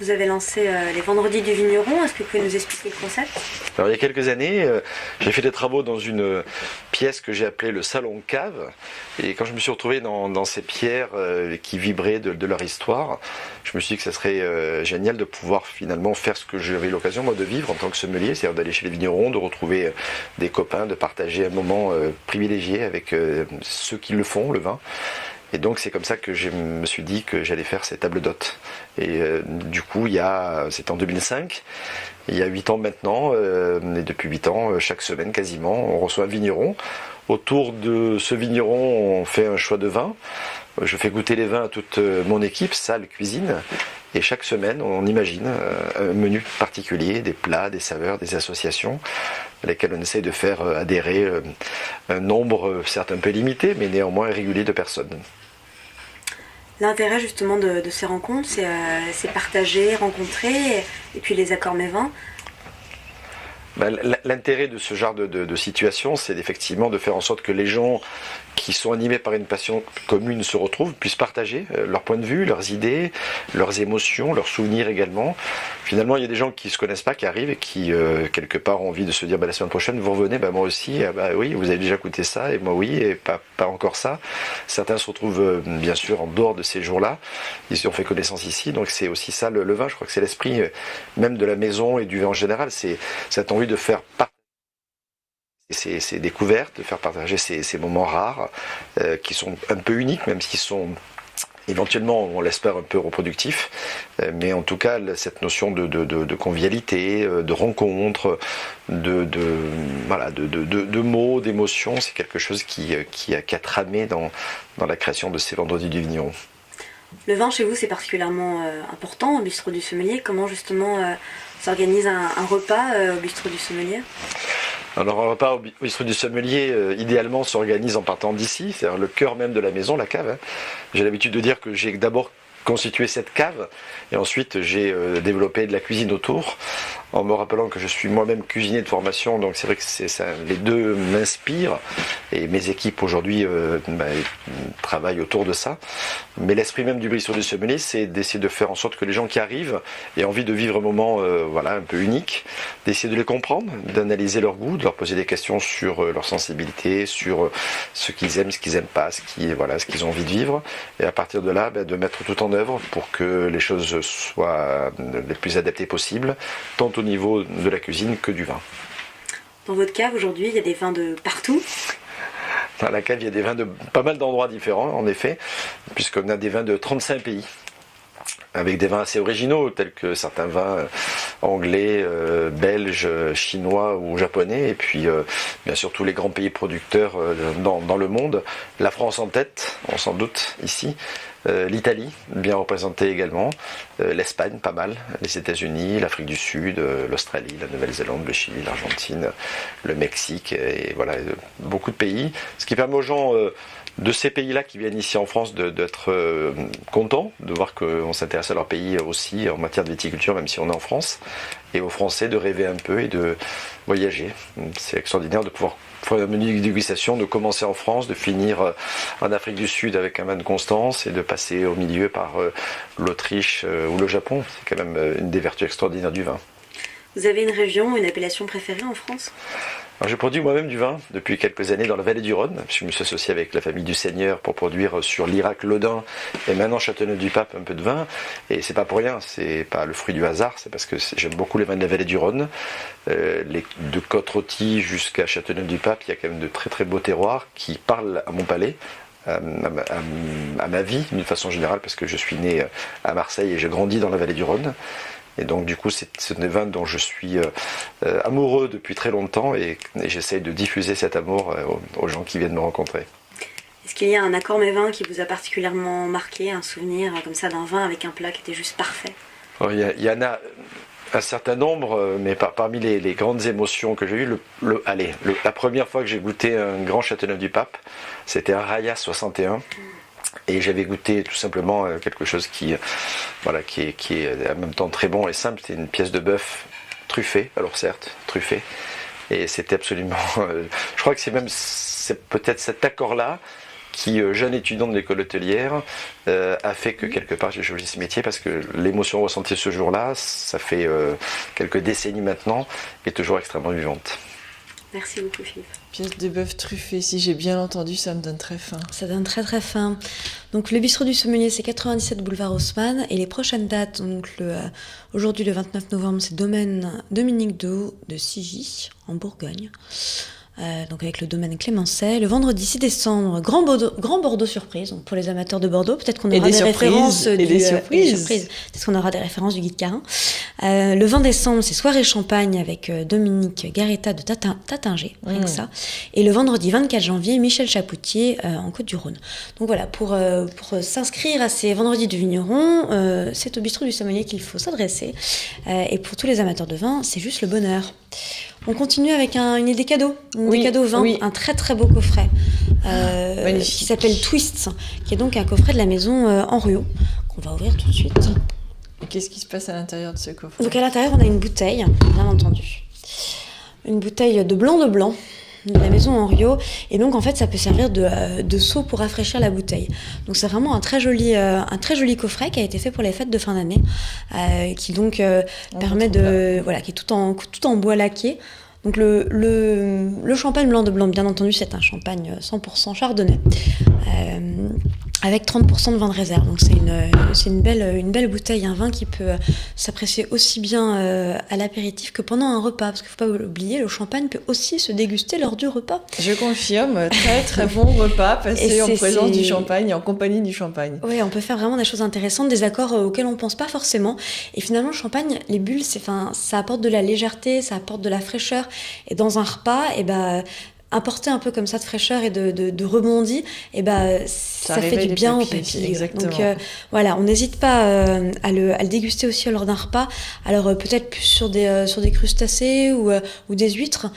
Vous avez lancé les vendredis du vigneron, est-ce que vous pouvez nous expliquer le concept ? Alors il y a quelques années, j'ai fait des travaux dans une pièce que j'ai appelée le salon cave, et quand je me suis retrouvé dans ces pierres qui vibraient de leur histoire, je me suis dit que ça serait génial de pouvoir finalement faire ce que j'avais l'occasion moi de vivre en tant que sommelier, c'est-à-dire d'aller chez les vignerons, de retrouver des copains, de partager un moment privilégié avec ceux qui le font, le vin. Et donc c'est comme ça que je me suis dit que j'allais faire ces tables d'hôtes. Et du coup, c'était en 2005, il y a 8 ans maintenant, et depuis 8 ans, chaque semaine quasiment, on reçoit un vigneron. Autour de ce vigneron, on fait un choix de vin. Je fais goûter les vins à toute mon équipe, salle, cuisine. Et chaque semaine, on imagine un menu particulier, des plats, des saveurs, des associations, à lesquelles on essaie de faire adhérer un nombre, certes un peu limité, mais néanmoins régulier de personnes. L'intérêt justement de ces rencontres, c'est partager, rencontrer, et puis les accords mets vins. L'intérêt de ce genre de situation, c'est effectivement de faire en sorte que les gens qui sont animés par une passion commune se retrouvent, puissent partager leur point de vue, leurs idées, leurs émotions, leurs souvenirs également. Finalement, il y a des gens qui ne se connaissent pas, qui arrivent et qui, quelque part, ont envie de se dire la semaine prochaine, vous revenez, moi aussi, oui, vous avez déjà goûté ça, et moi oui, et pas encore ça. Certains se retrouvent, bien sûr, en dehors de ces jours-là. Ils ont fait connaissance ici, donc c'est aussi ça le vin. Je crois que c'est l'esprit même de la maison et du vin en général. C'est cette envie de faire partager ces découvertes, de faire partager ces moments rares qui sont un peu uniques, même s'ils sont éventuellement, on l'espère, un peu reproductifs, mais en tout cas cette notion de convivialité, de rencontre, de mots, d'émotions, c'est quelque chose qui a tramé dans la création de ces vendredis du vigneron. Le vin chez vous c'est particulièrement important au bistrot du sommelier. Comment justement s'organise un repas au bistrot du sommelier ? Alors un repas au bistrot du sommelier, idéalement, s'organise en partant d'ici, c'est-à-dire le cœur même de la maison, la cave. J'ai l'habitude de dire que j'ai d'abord constitué cette cave et ensuite j'ai développé de la cuisine autour en me rappelant que je suis moi-même cuisinier de formation, donc c'est vrai que les deux m'inspirent, et mes équipes aujourd'hui travaillent autour de ça. Mais l'esprit même du bistrot du sommelier, c'est d'essayer de faire en sorte que les gens qui arrivent aient envie de vivre un moment un peu unique, d'essayer de les comprendre, d'analyser leur goût, de leur poser des questions sur leur sensibilité, sur ce qu'ils aiment, ce qu'ils n'aiment pas, ce qu'ils ont envie de vivre, et à partir de là, de mettre tout en œuvre pour que les choses soient les plus adaptées possibles, tant au niveau de la cuisine que du vin. Dans votre cave aujourd'hui, il y a des vins de partout. Dans la cave, il y a des vins de pas mal d'endroits différents, en effet, puisqu'on a des vins de 35 pays, avec des vins assez originaux, tels que certains vins anglais, belges, chinois ou japonais, et puis bien sûr tous les grands pays producteurs dans le monde. La France en tête, on s'en doute ici. L'Italie, bien représentée également, l'Espagne, pas mal, les États-Unis, l'Afrique du Sud, l'Australie, la Nouvelle-Zélande, le Chili, l'Argentine, le Mexique, et voilà, beaucoup de pays. Ce qui permet aux gens de ces pays-là qui viennent ici en France d'être contents, de voir qu'on s'intéresse à leur pays aussi en matière de viticulture, même si on est en France, et aux Français de rêver un peu et de voyager. C'est extraordinaire de pouvoir faire un menu de dégustation, de commencer en France, de finir en Afrique du Sud avec un vin de Constance et de passer au milieu par l'Autriche ou le Japon. C'est quand même une des vertus extraordinaires du vin. Vous avez une région, une appellation préférée en France ? Alors, je produis moi-même du vin depuis quelques années dans la vallée du Rhône. Je me suis associé avec la famille du Seigneur pour produire sur l'Irak, l'Audin et maintenant Châteauneuf-du-Pape un peu de vin. Et c'est pas pour rien, c'est pas le fruit du hasard, c'est parce que j'aime beaucoup les vins de la vallée du Rhône. De Côte-Rôtie jusqu'à Châteauneuf-du-Pape, il y a quand même de très très beaux terroirs qui parlent à mon palais. À ma vie d'une façon générale, parce que je suis né à Marseille et j'ai grandi dans la vallée du Rhône. Et donc du coup c'est des vins dont je suis amoureux depuis très longtemps et j'essaye de diffuser cet amour aux gens qui viennent me rencontrer. Est-ce qu'il y a un accord mets-vin qui vous a particulièrement marqué, un souvenir comme ça d'un vin avec un plat qui était juste parfait ? Alors, il y en a un certain nombre, mais parmi les grandes émotions que j'ai eues, la première fois que j'ai goûté un grand Châteauneuf-du-Pape, c'était un Raya 61. Et j'avais goûté tout simplement quelque chose qui est en même temps très bon et simple. C'était une pièce de bœuf truffée, alors certes, truffée. Et c'était absolument... je crois que c'est peut-être cet accord-là qui, jeune étudiant de l'école hôtelière, a fait que quelque part j'ai choisi ce métier parce que l'émotion ressentie ce jour-là, ça fait quelques décennies maintenant, est toujours extrêmement vivante. Merci beaucoup Philippe. Pièce de bœuf truffée, si j'ai bien entendu, ça me donne très faim. Ça donne très très faim. Donc le bistrot du sommelier, c'est 97 boulevard Haussmann, et les prochaines dates, donc aujourd'hui le 29 novembre, c'est domaine Dominique Deau de Sigy, en Bourgogne. Donc avec le domaine Clémençay. Le vendredi 6 décembre, grand Bordeaux surprise. Donc pour les amateurs de Bordeaux, peut-être qu'on aura des références. Des surprises. Peut-être qu'on aura des références du guide Carin. Le 20 décembre, c'est soirée champagne avec Dominique Garetta de Tattinger, rien que ça. Et le vendredi 24 janvier, Michel Chapoutier en Côte-du-Rhône. Donc voilà, pour s'inscrire à ces vendredis du vigneron, c'est au bistrot du sommelier qu'il faut s'adresser. Et pour tous les amateurs de vin, c'est juste le bonheur. On continue avec une idée cadeau, vin, un très très beau coffret qui s'appelle Twists, qui est donc un coffret de la maison Henriot, qu'on va ouvrir tout de suite. Et qu'est-ce qui se passe à l'intérieur de ce coffret ? Donc à l'intérieur, on a une bouteille, bien entendu. Une bouteille de blanc de la maison Henriot, et donc en fait ça peut servir de seau pour rafraîchir la bouteille. Donc c'est vraiment un très joli coffret qui a été fait pour les fêtes de fin d'année, qui donc permet qui est tout en bois laqué. Donc le champagne blanc de blanc, bien entendu, c'est un champagne 100% chardonnay, avec 30% de vin de réserve. Donc c'est une belle bouteille, un vin qui peut s'apprécier aussi bien à l'apéritif que pendant un repas, parce qu'il ne faut pas oublier, le champagne peut aussi se déguster lors du repas. Je confirme, très très bon repas passé en présence du champagne et en compagnie du champagne. Oui, on peut faire vraiment des choses intéressantes, des accords auxquels on ne pense pas forcément. Et finalement, le champagne, les bulles, ça apporte de la légèreté, ça apporte de la fraîcheur. Et dans un repas, apporter un peu comme ça de fraîcheur et de rebondi, et ça fait du bien aux papilles. Exactement. Donc voilà, on n'hésite pas à le déguster aussi lors d'un repas. Alors peut-être plus sur des crustacés ou des huîtres,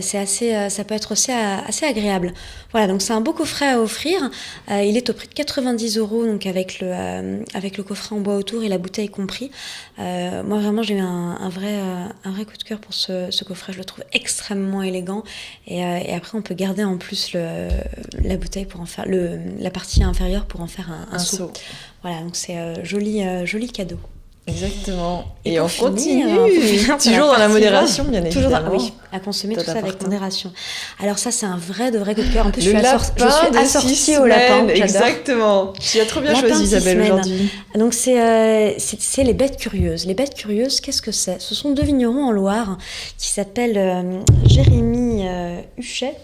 ça peut être aussi assez agréable. Voilà, donc c'est un beau coffret à offrir. Il est au prix de 90 €, donc avec le coffret en bois autour et la bouteille compris. Moi vraiment j'ai eu un vrai coup de cœur pour ce coffret. Je le trouve extrêmement élégant et après on peut garder en plus la bouteille pour en faire la partie inférieure pour en faire un seau. Voilà, donc c'est joli cadeau. Exactement. Et on continue, toujours dans la modération, bien évidemment. Oui, à consommer tout ça avec modération. Alors ça, c'est un vrai coup de cœur. En plus, je suis assortie au lapin. Exactement. Tu as trop bien choisi, Isabelle, aujourd'hui. Donc c'est les bêtes curieuses. Les bêtes curieuses, qu'est-ce que c'est ? Ce sont 2 vignerons en Loire qui s'appellent Jérémy Huchet,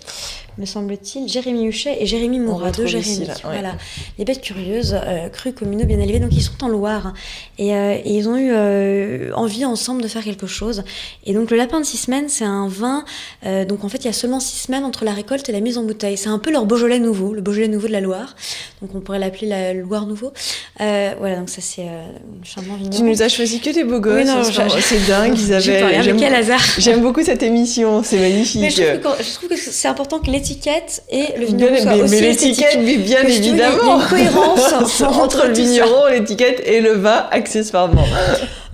me semble-t-il, Jérémy Huchet et Jérémy Moura, de Jérémy. Ici, là, ouais. Voilà, les bêtes curieuses, crus communaux bien élevés. Donc ils sont en Loire et ils ont eu envie ensemble de faire quelque chose. Et donc le lapin de 6 semaines, c'est un vin. Donc en fait, il y a seulement 6 semaines entre la récolte et la mise en bouteille. C'est un peu leur Beaujolais nouveau, le Beaujolais nouveau de la Loire. Donc on pourrait l'appeler la Loire nouveau. Voilà, donc ça c'est charmant vigneron. Tu nous as choisi que des beaux gosses. Oui, non, c'est dingue, Isabelle. Quel hasard. J'aime beaucoup cette émission, c'est magnifique. Mais je trouve que c'est important que l'étiquette et le vigneron soient aussi l'étiquette, mais bien évidemment. Il y a une cohérence entre le vigneron, l'étiquette et le vin, accessoirement.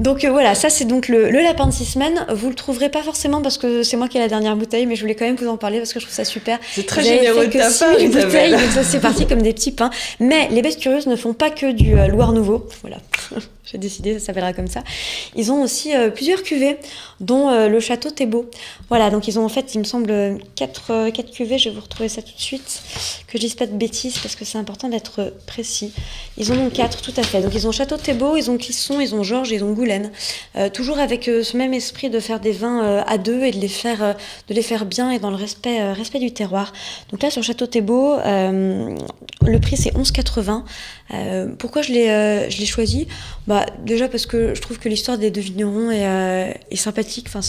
Donc voilà, ça c'est donc le lapin de 6 semaines. Vous le trouverez pas forcément parce que c'est moi qui ai la dernière bouteille, mais je voulais quand même vous en parler parce que je trouve ça super. C'est très généreux de ta part, Isabelle. Donc ça c'est parti comme des petits pains. Mais les bêtes curieuses ne font pas que du Loire nouveau. Voilà, j'ai décidé, ça s'appellera comme ça. Ils ont aussi plusieurs cuvées, dont le château Thébault. Voilà, donc ils ont en fait, il me semble, 4 cuvées. Je vais vous retrouver ça tout de suite, que je dise pas de bêtises parce que c'est important d'être précis. Ils en ont 4, tout à fait. Donc ils ont château Thébault, ils ont Clisson, ils ont Georges, ils ont Goulaine. Toujours avec ce même esprit de faire des vins à deux et de les faire bien et dans le respect du terroir. Donc là sur Château Thébault, le prix c'est 11,80 €. Pourquoi je l'ai choisi ? Déjà parce que je trouve que l'histoire des 2 vignerons est sympathique. Enfin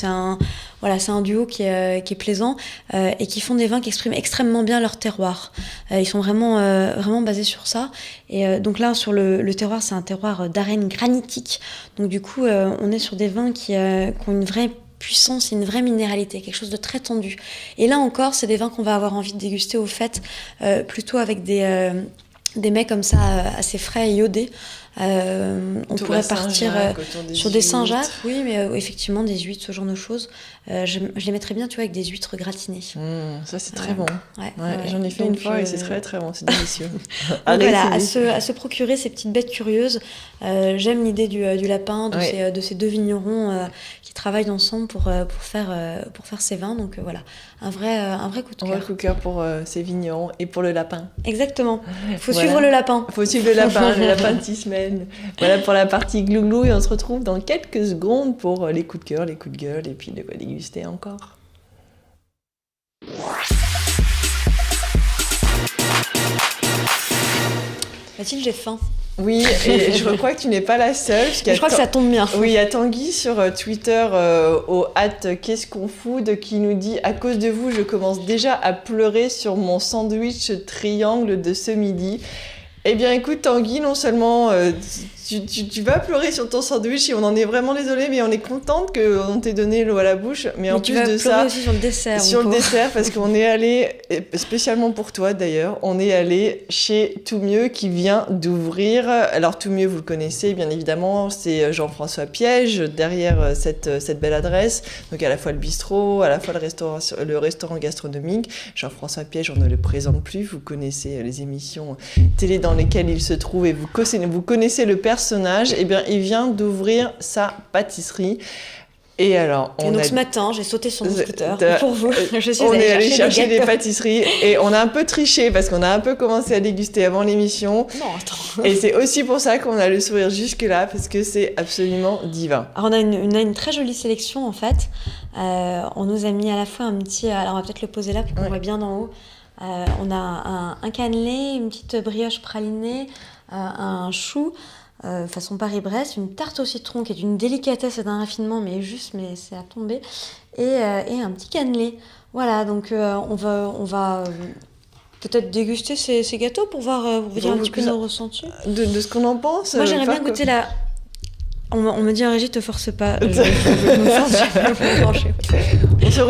c'est un duo qui est plaisant et qui font des vins qui expriment extrêmement bien leur terroir. Ils sont vraiment basés sur ça. Et donc là sur le terroir, c'est un terroir d'arène granitique. Donc du coup on est sur des vins qui ont une vraie puissance et une vraie minéralité, quelque chose de très tendu. Et là encore, c'est des vins qu'on va avoir envie de déguster au fait, plutôt avec des mets comme ça assez frais et iodés. On pourrait partir sur des Saint-Jacques, oui, mais effectivement des huîtres, ce genre de choses. Je les mettrais bien, tu vois, avec des huîtres gratinées. Ça c'est très bon. Ouais, j'en ai fait une fois et c'est très très bon, c'est délicieux. Voilà, à se procurer ces petites bêtes curieuses. J'aime l'idée du lapin, de ces 2 vignerons qui travaillent ensemble pour faire ces vins. Donc voilà, un vrai coup de cœur. Un vrai coup de cœur pour ces vignerons et pour le lapin. Exactement. Faut suivre le lapin. Faut suivre le lapin de 6 semaines. Voilà pour la partie glouglou et on se retrouve dans quelques secondes pour les coups de cœur, les coups de gueule et puis de quoi déguster encore. Mathilde, j'ai faim. Oui, et je crois que tu n'es pas la seule. Je crois que ça tombe bien. Oui, il y a Tanguy sur Twitter au @qu'est-ce-qu'on-food qui nous dit « À cause de vous, je commence déjà à pleurer sur mon sandwich triangle de ce midi. » Eh bien écoute Tanguy, non seulement tu vas pleurer sur ton sandwich et on en est vraiment désolé, mais on est contente qu'on t'ait donné l'eau à la bouche. Mais en plus de ça, aussi sur le dessert. Sur le dessert, parce qu'on est allé, spécialement pour toi d'ailleurs, on est allé chez Tout Mieux qui vient d'ouvrir. Alors Tout Mieux, vous le connaissez bien évidemment, c'est Jean-François Piège derrière cette belle adresse. Donc à la fois le bistrot, à la fois le restaurant gastronomique. Jean-François Piège, on ne le présente plus, vous connaissez les émissions télé dans lesquelles il se trouve et vous connaissez le personnage. Eh bien, il vient d'ouvrir sa pâtisserie. Et alors, ce matin, j'ai sauté sur mon scooter pour vous. On est allé chercher des pâtisseries et on a un peu triché parce qu'on a un peu commencé à déguster avant l'émission. Non, attends. Et c'est aussi pour ça qu'on a le sourire jusque-là parce que c'est absolument divin. Alors, on a une très jolie sélection en fait. On nous a mis à la fois un petit... Alors, on va peut-être le poser là pour qu'on voit bien d'en haut. On a un cannelé, une petite brioche pralinée, un chou, façon Paris-Brest, une tarte au citron qui est d'une délicatesse et d'un raffinement, mais c'est à tomber, et un petit cannelé. Voilà, donc on va peut-être déguster ces gâteaux pour vous dire un petit peu nos ressentis. De ce qu'on en pense. Moi, j'aimerais bien goûter la... On me dit en régie, te force pas. On se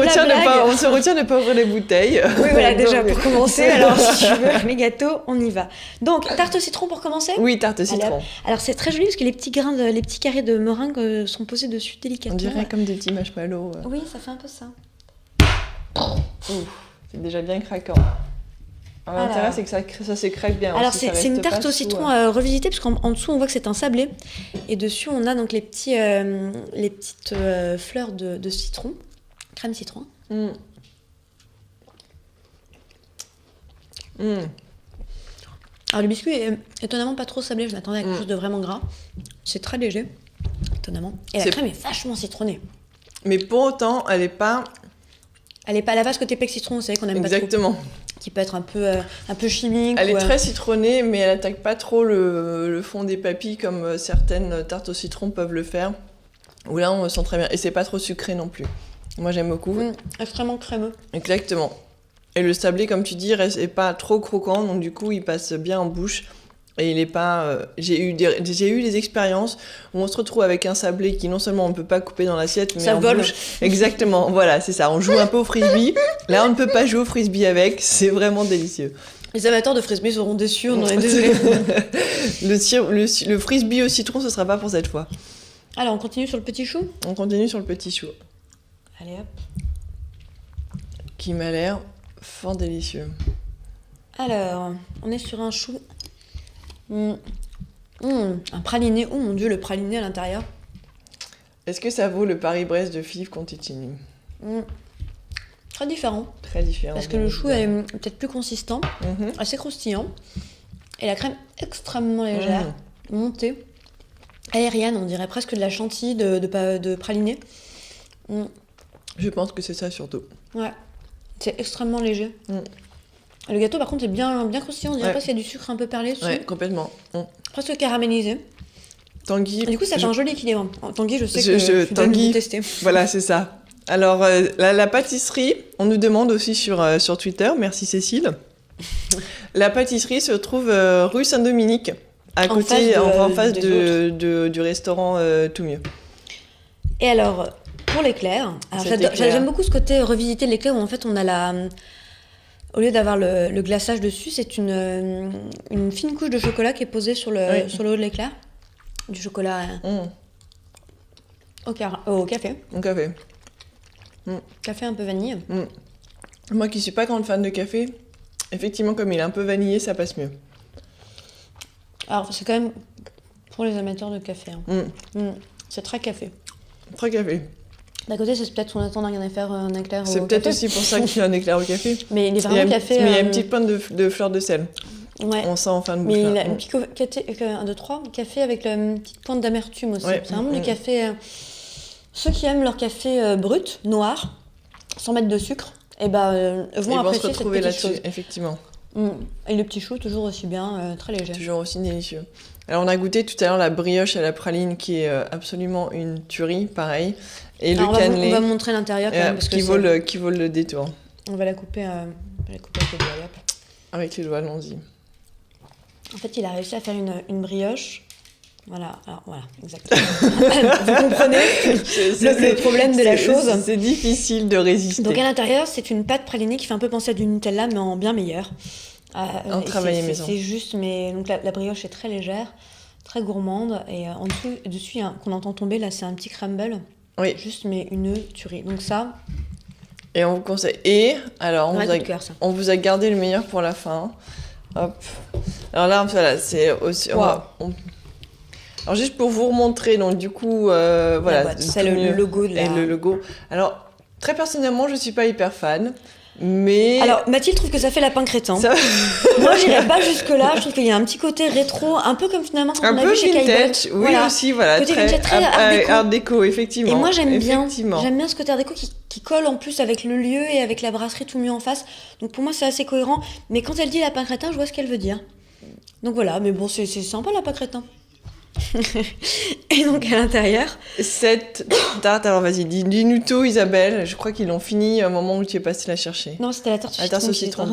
retient de pas ouvrir les bouteilles. Oui, voilà, déjà pour commencer. Alors, si tu veux, les gâteaux, on y va. Donc, tarte au citron pour commencer ? Oui, tarte au citron. Alors, c'est très joli parce que les petits carrés de meringue sont posés dessus délicatement. On dirait comme des petits marshmallows. Oui, ça fait un peu ça. C'est déjà bien craquant. L'intérêt, c'est que ça se craque bien. Alors, c'est une tarte au citron revisitée, parce qu'en dessous, on voit que c'est un sablé. Et dessus, on a donc les petites fleurs de citron, crème citron. Alors, le biscuit est étonnamment pas trop sablé. Je m'attendais à quelque chose de vraiment gras. C'est très léger, étonnamment. Et la crème est vachement citronnée. Mais pour autant, elle est pas... Elle est pas à la base côté pec citron, vous savez qu'on aime Exactement. Pas trop. Qui peut être un peu chimique. Elle est très citronnée, mais elle attaque pas trop le fond des papilles comme certaines tartes au citron peuvent le faire. Où là, on sent très bien. Et c'est pas trop sucré non plus. Moi, j'aime beaucoup. Extrêmement crémeux. Exactement. Et le sablé, comme tu dis, est pas trop croquant, donc du coup, il passe bien en bouche. Et il est pas... J'ai eu des expériences où on se retrouve avec un sablé qui non seulement on ne peut pas couper dans l'assiette, mais ça en vole. bouche. Exactement, voilà, c'est ça. On joue un peu au frisbee. Là, on ne peut pas jouer au frisbee avec. C'est vraiment délicieux. Les amateurs de frisbee seront déçus, on en est désolé. Le frisbee au citron, ce sera pas pour cette fois. Alors, on continue sur le petit chou ? On continue sur le petit chou. Allez hop. Qui m'a l'air fort délicieux. Alors, on est sur un chou... un praliné. Oh mon dieu, le praliné à l'intérieur. Est-ce que ça vaut le Paris-Brest de Philippe Conticini ? Très différent. Très différent. Parce que le chou est peut-être plus consistant, assez croustillant. Et la crème extrêmement légère, montée, aérienne, on dirait presque de la chantilly de praliné. Je pense que c'est ça surtout. Ouais, c'est extrêmement léger. Le gâteau, par contre, est bien croustillant. On dirait pas qu'il y a du sucre un peu perlé dessus. Ouais, complètement. Presque caramélisé. Tanguy. Du coup, ça fait un joli équilibre. Tanguy, je sais que tu dois nous tester. Voilà, c'est ça. Alors, la pâtisserie, on nous demande aussi sur Twitter, merci Cécile. La pâtisserie se trouve rue Saint-Dominique, en face du restaurant Tout Mieux. Et alors, pour l'éclair, j'aime beaucoup ce côté revisiter de l'éclair où en fait on a au lieu d'avoir le glaçage dessus, c'est une fine couche de chocolat qui est posée sur le haut de l'éclair. Du chocolat au café. Au café. Café un peu vanille. Moi qui suis pas grande fan de café, effectivement comme il est un peu vanillé, ça passe mieux. Alors c'est quand même pour les amateurs de café. C'est très café. Très café. D'un côté, c'est peut-être qu'on attend d'un faire un éclair au café. C'est peut-être aussi pour ça qu'il y a un éclair au café. Mais il est vraiment café... Mais il y a une petite pointe de fleur de sel. Ouais. On sent en fin de bouche. Mais il a une petite café avec une petite pointe d'amertume aussi. C'est vraiment du café... Ceux qui aiment leur café brut, noir, sans mettre de sucre, vont apprécier cette petite chose. Effectivement. Et le petit chou, toujours aussi bien, très léger. Toujours aussi délicieux. Alors on a goûté tout à l'heure la brioche à la praline qui est absolument une tuerie, pareil. Et le cannelé. On va montrer l'intérieur quand même. Parce qui vaut le détour. On va la couper avec les doigts. Avec les doigts, allons-y. En fait, il a réussi à faire une brioche. Voilà, alors voilà, exactement. Vous comprenez le problème de la chose. C'est difficile de résister. Donc à l'intérieur, c'est une pâte pralinée qui fait un peu penser à du Nutella, mais en bien meilleur. En travail maison. C'est juste, mais donc la brioche est très légère, très gourmande, et en dessus qu'on entend tomber, là, c'est un petit crumble. Oui. Juste, mais une tuerie. Donc ça... Et on vous conseille. Et alors, on vous a gardé le meilleur pour la fin. Hop. Alors là, voilà, c'est aussi... Alors juste pour vous remontrer, donc du coup, voilà. C'est le logo de la... Et le logo. Alors, très personnellement, je suis pas hyper fan. Mais... Alors, Mathilde trouve que ça fait lapin crétin. Moi, j'irais pas jusque-là. Je trouve qu'il y a un petit côté rétro, un peu comme finalement quand on a vu chez vintage, oui, voilà. Aussi, voilà. Côté vintage, très art déco, effectivement. Et moi, j'aime bien ce côté art déco qui colle en plus avec le lieu et avec la brasserie Tout Mieux en face. Donc pour moi, c'est assez cohérent. Mais quand elle dit lapin crétin, je vois ce qu'elle veut dire. Donc voilà, mais bon, c'est sympa lapin crétin. Et donc à l'intérieur... Cette tarte, alors vas-y, dis-nous tout Isabelle, je crois qu'ils l'ont fini au moment où tu es passée la chercher. Non, c'était la tarte au citron.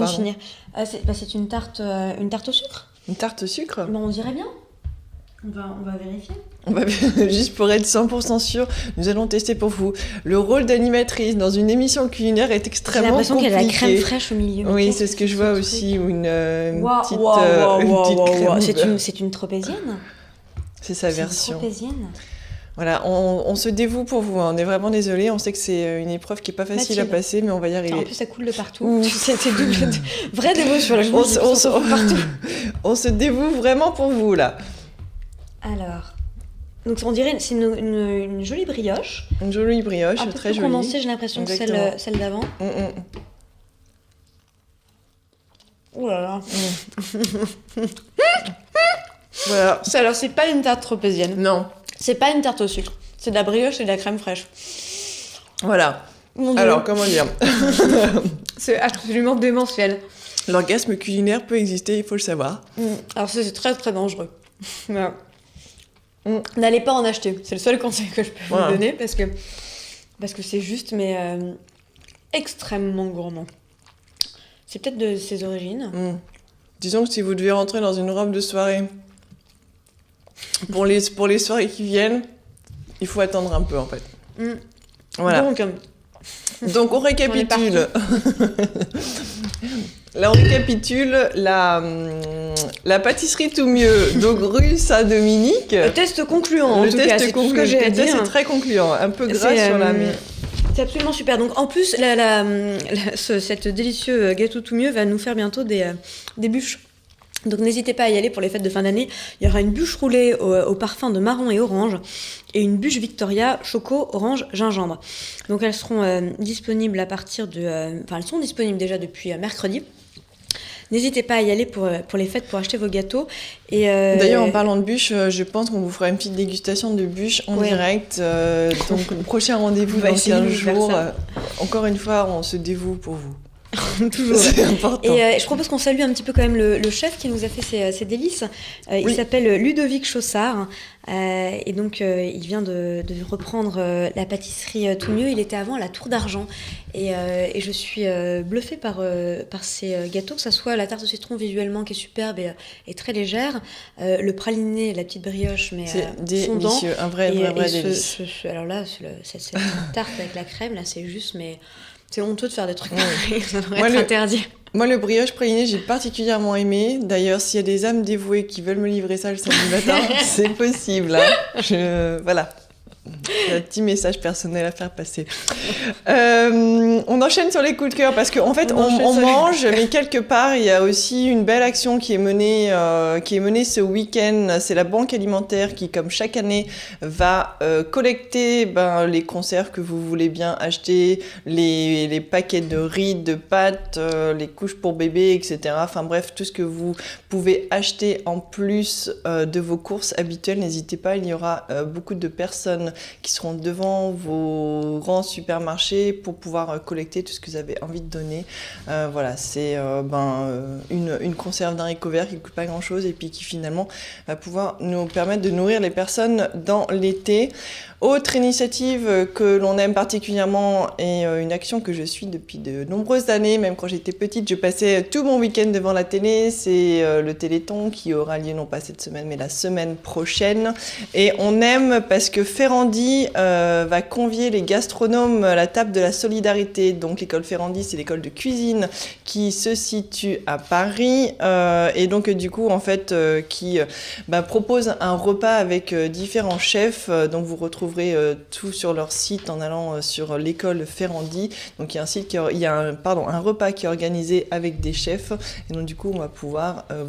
C'est une tarte au sucre. Une tarte au sucre ? Bon, on dirait bien. On va vérifier. Juste pour être 100% sûr, nous allons tester pour vous. Le rôle d'animatrice dans une émission culinaire est extrêmement compliqué. J'ai l'impression qu'il y a la crème fraîche au milieu. Oui, c'est ce que je vois aussi, ou une petite crème. C'est une tropézienne. C'est sa version. Une tropézienne. Voilà, on se dévoue pour vous, hein. On est vraiment désolé, on sait que c'est une épreuve qui n'est pas facile à passer, mais on va y arriver. En plus, ça coule de partout. C'est double, vraie dévotion, là, on se dévoue vraiment pour vous, là. Alors, donc on dirait c'est une jolie brioche. Une jolie brioche, très jolie. Un peu condensée, j'ai l'impression, que celle d'avant. Ouh là là. Voilà. Alors, c'est pas une tarte tropézienne. Non. C'est pas une tarte au sucre. C'est de la brioche et de la crème fraîche. Voilà. Alors, comment dire C'est absolument démentiel. L'orgasme culinaire peut exister, il faut le savoir. Alors, c'est très très dangereux. Voilà. N'allez pas en acheter. C'est le seul conseil que je peux vous donner parce que c'est juste, mais extrêmement gourmand. C'est peut-être de ses origines. Disons que si vous devez rentrer dans une robe de soirée pour les soirées qui viennent, il faut attendre un peu en fait. Voilà. Donc on récapitule. Là on récapitule la pâtisserie tout mieux, donc rue Saint-Dominique. Le test concluant. Le test concluant. C'est très concluant, un peu gras sur la main. C'est absolument super. Donc en plus, cette délicieux gâteau tout mieux va nous faire bientôt des bûches. Donc n'hésitez pas à y aller pour les fêtes de fin d'année. Il y aura une bûche roulée au parfum de marron et orange et une bûche Victoria choco orange gingembre. Donc elles seront disponibles à partir de... elles sont disponibles déjà depuis mercredi. N'hésitez pas à y aller pour les fêtes, pour acheter vos gâteaux. Et d'ailleurs, en parlant de bûches, je pense qu'on vous fera une petite dégustation de bûches en direct. Donc, le prochain rendez-vous dans 15 jours. Encore une fois, on se dévoue pour vous. Toujours. C'est important. Et je propose qu'on salue un petit peu quand même le chef qui nous a fait ces délices. Il s'appelle Ludovic Chaussard. Et donc, il vient de reprendre la pâtisserie tout mieux. Il était avant à la Tour d'Argent. Et je suis bluffée par ces gâteaux, que ce soit la tarte au citron visuellement qui est superbe et très légère, le praliné, la petite brioche, mais c'est délicieux, un vrai délice. Alors là, cette tarte avec la crème, là, c'est juste, mais c'est honteux de faire des trucs pareils, ça devrait être interdit. Moi, le brioche praliné, j'ai particulièrement aimé. D'ailleurs, s'il y a des âmes dévouées qui veulent me livrer ça le samedi matin, c'est possible. Hein. Voilà. Un petit message personnel à faire passer. On enchaîne sur les coups de cœur parce qu'en fait, on mange, mais quelque part, il y a aussi une belle action qui est menée ce week-end. C'est la Banque alimentaire qui, comme chaque année, va collecter les conserves que vous voulez bien acheter, les paquets de riz, de pâtes, les couches pour bébé, etc. Enfin bref, tout ce que vous pouvez acheter en plus de vos courses habituelles. N'hésitez pas, il y aura beaucoup de personnes qui seront devant vos grands supermarchés pour pouvoir collecter tout ce que vous avez envie de donner. Voilà, c'est une conserve d'haricots verts qui ne coûte pas grand-chose et puis qui finalement va pouvoir nous permettre de nourrir les personnes dans l'été. Autre initiative que l'on aime particulièrement et une action que je suis depuis de nombreuses années, même quand j'étais petite, je passais tout mon week-end devant la télé, c'est le Téléthon qui aura lieu non pas cette semaine mais la semaine prochaine. Et on aime parce que Ferrandi va convier les gastronomes à la table de la solidarité. Donc l'école Ferrandi, c'est l'école de cuisine qui se situe à Paris et donc du coup en fait qui propose un repas avec différents chefs. Donc vous retrouverez tout sur leur site en allant sur l'école Ferrandi. Donc il y a un repas qui est organisé avec des chefs et donc du coup vous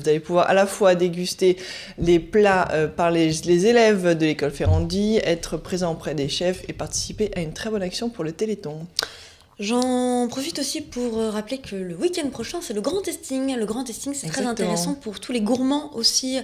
allez pouvoir à la fois déguster les plats par les élèves de l'école Ferrandi, être présent auprès des chefs et participer à une très bonne action pour le Téléthon. J'en profite aussi pour rappeler que le week-end prochain, c'est le grand testing. Le grand testing, c'est très intéressant pour tous les gourmands aussi,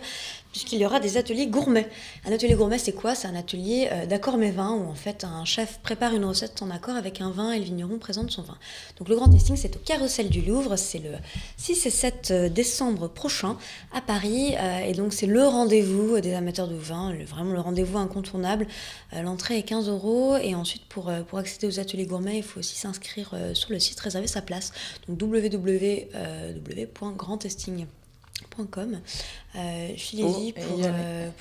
puisqu'il y aura des ateliers gourmets. Un atelier gourmet, c'est quoi ? C'est un atelier d'accord mes vins, où en fait un chef prépare une recette en accord avec un vin et le vigneron présente son vin. Donc le grand tasting, c'est au Carrousel du Louvre, c'est le 6 et 7 décembre prochain à Paris, et donc c'est le rendez-vous des amateurs de vin, vraiment le rendez-vous incontournable. L'entrée est 15 €, et ensuite pour accéder aux ateliers gourmets, il faut aussi s'inscrire sur le site, réserver sa place, donc www.grandtasting.com. Filez-y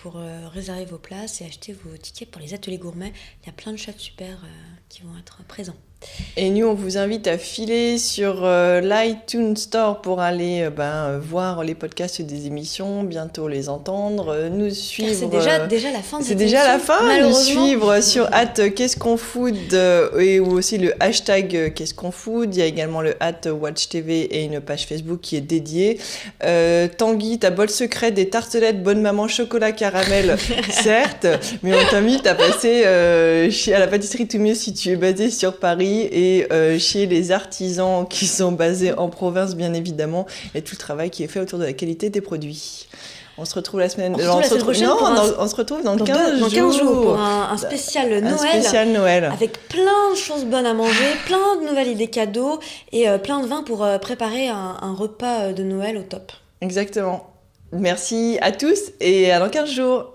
pour réserver vos places et acheter vos tickets pour les ateliers gourmets. Il y a plein de chefs super qui vont être présents. Et nous, on vous invite à filer sur l'iTunes Store pour aller voir les podcasts des émissions, bientôt les entendre, nous suivre. Car c'est déjà la fin de cette émission. C'est déjà la fin. Nous suivre sur @qu'est-ce-qu'on-food et ou aussi le hashtag qu'est-ce qu'on food. Il y a également le @WatchTV et une page Facebook qui est dédiée. Tanguy, ta bol secret des tartelettes Bonne Maman chocolat caramel, certes, mais on t'invite à passer à la pâtisserie Tout Mieux si tu es basé sur Paris. Et chez les artisans qui sont basés en province, bien évidemment, et tout le travail qui est fait autour de la qualité des produits. On se retrouve la semaine prochaine. On se retrouve dans 15 jours pour un spécial Noël. Un spécial Noël. Avec plein de choses bonnes à manger, plein de nouvelles idées cadeaux et plein de vins pour préparer un repas de Noël au top. Exactement. Merci à tous et à dans 15 jours.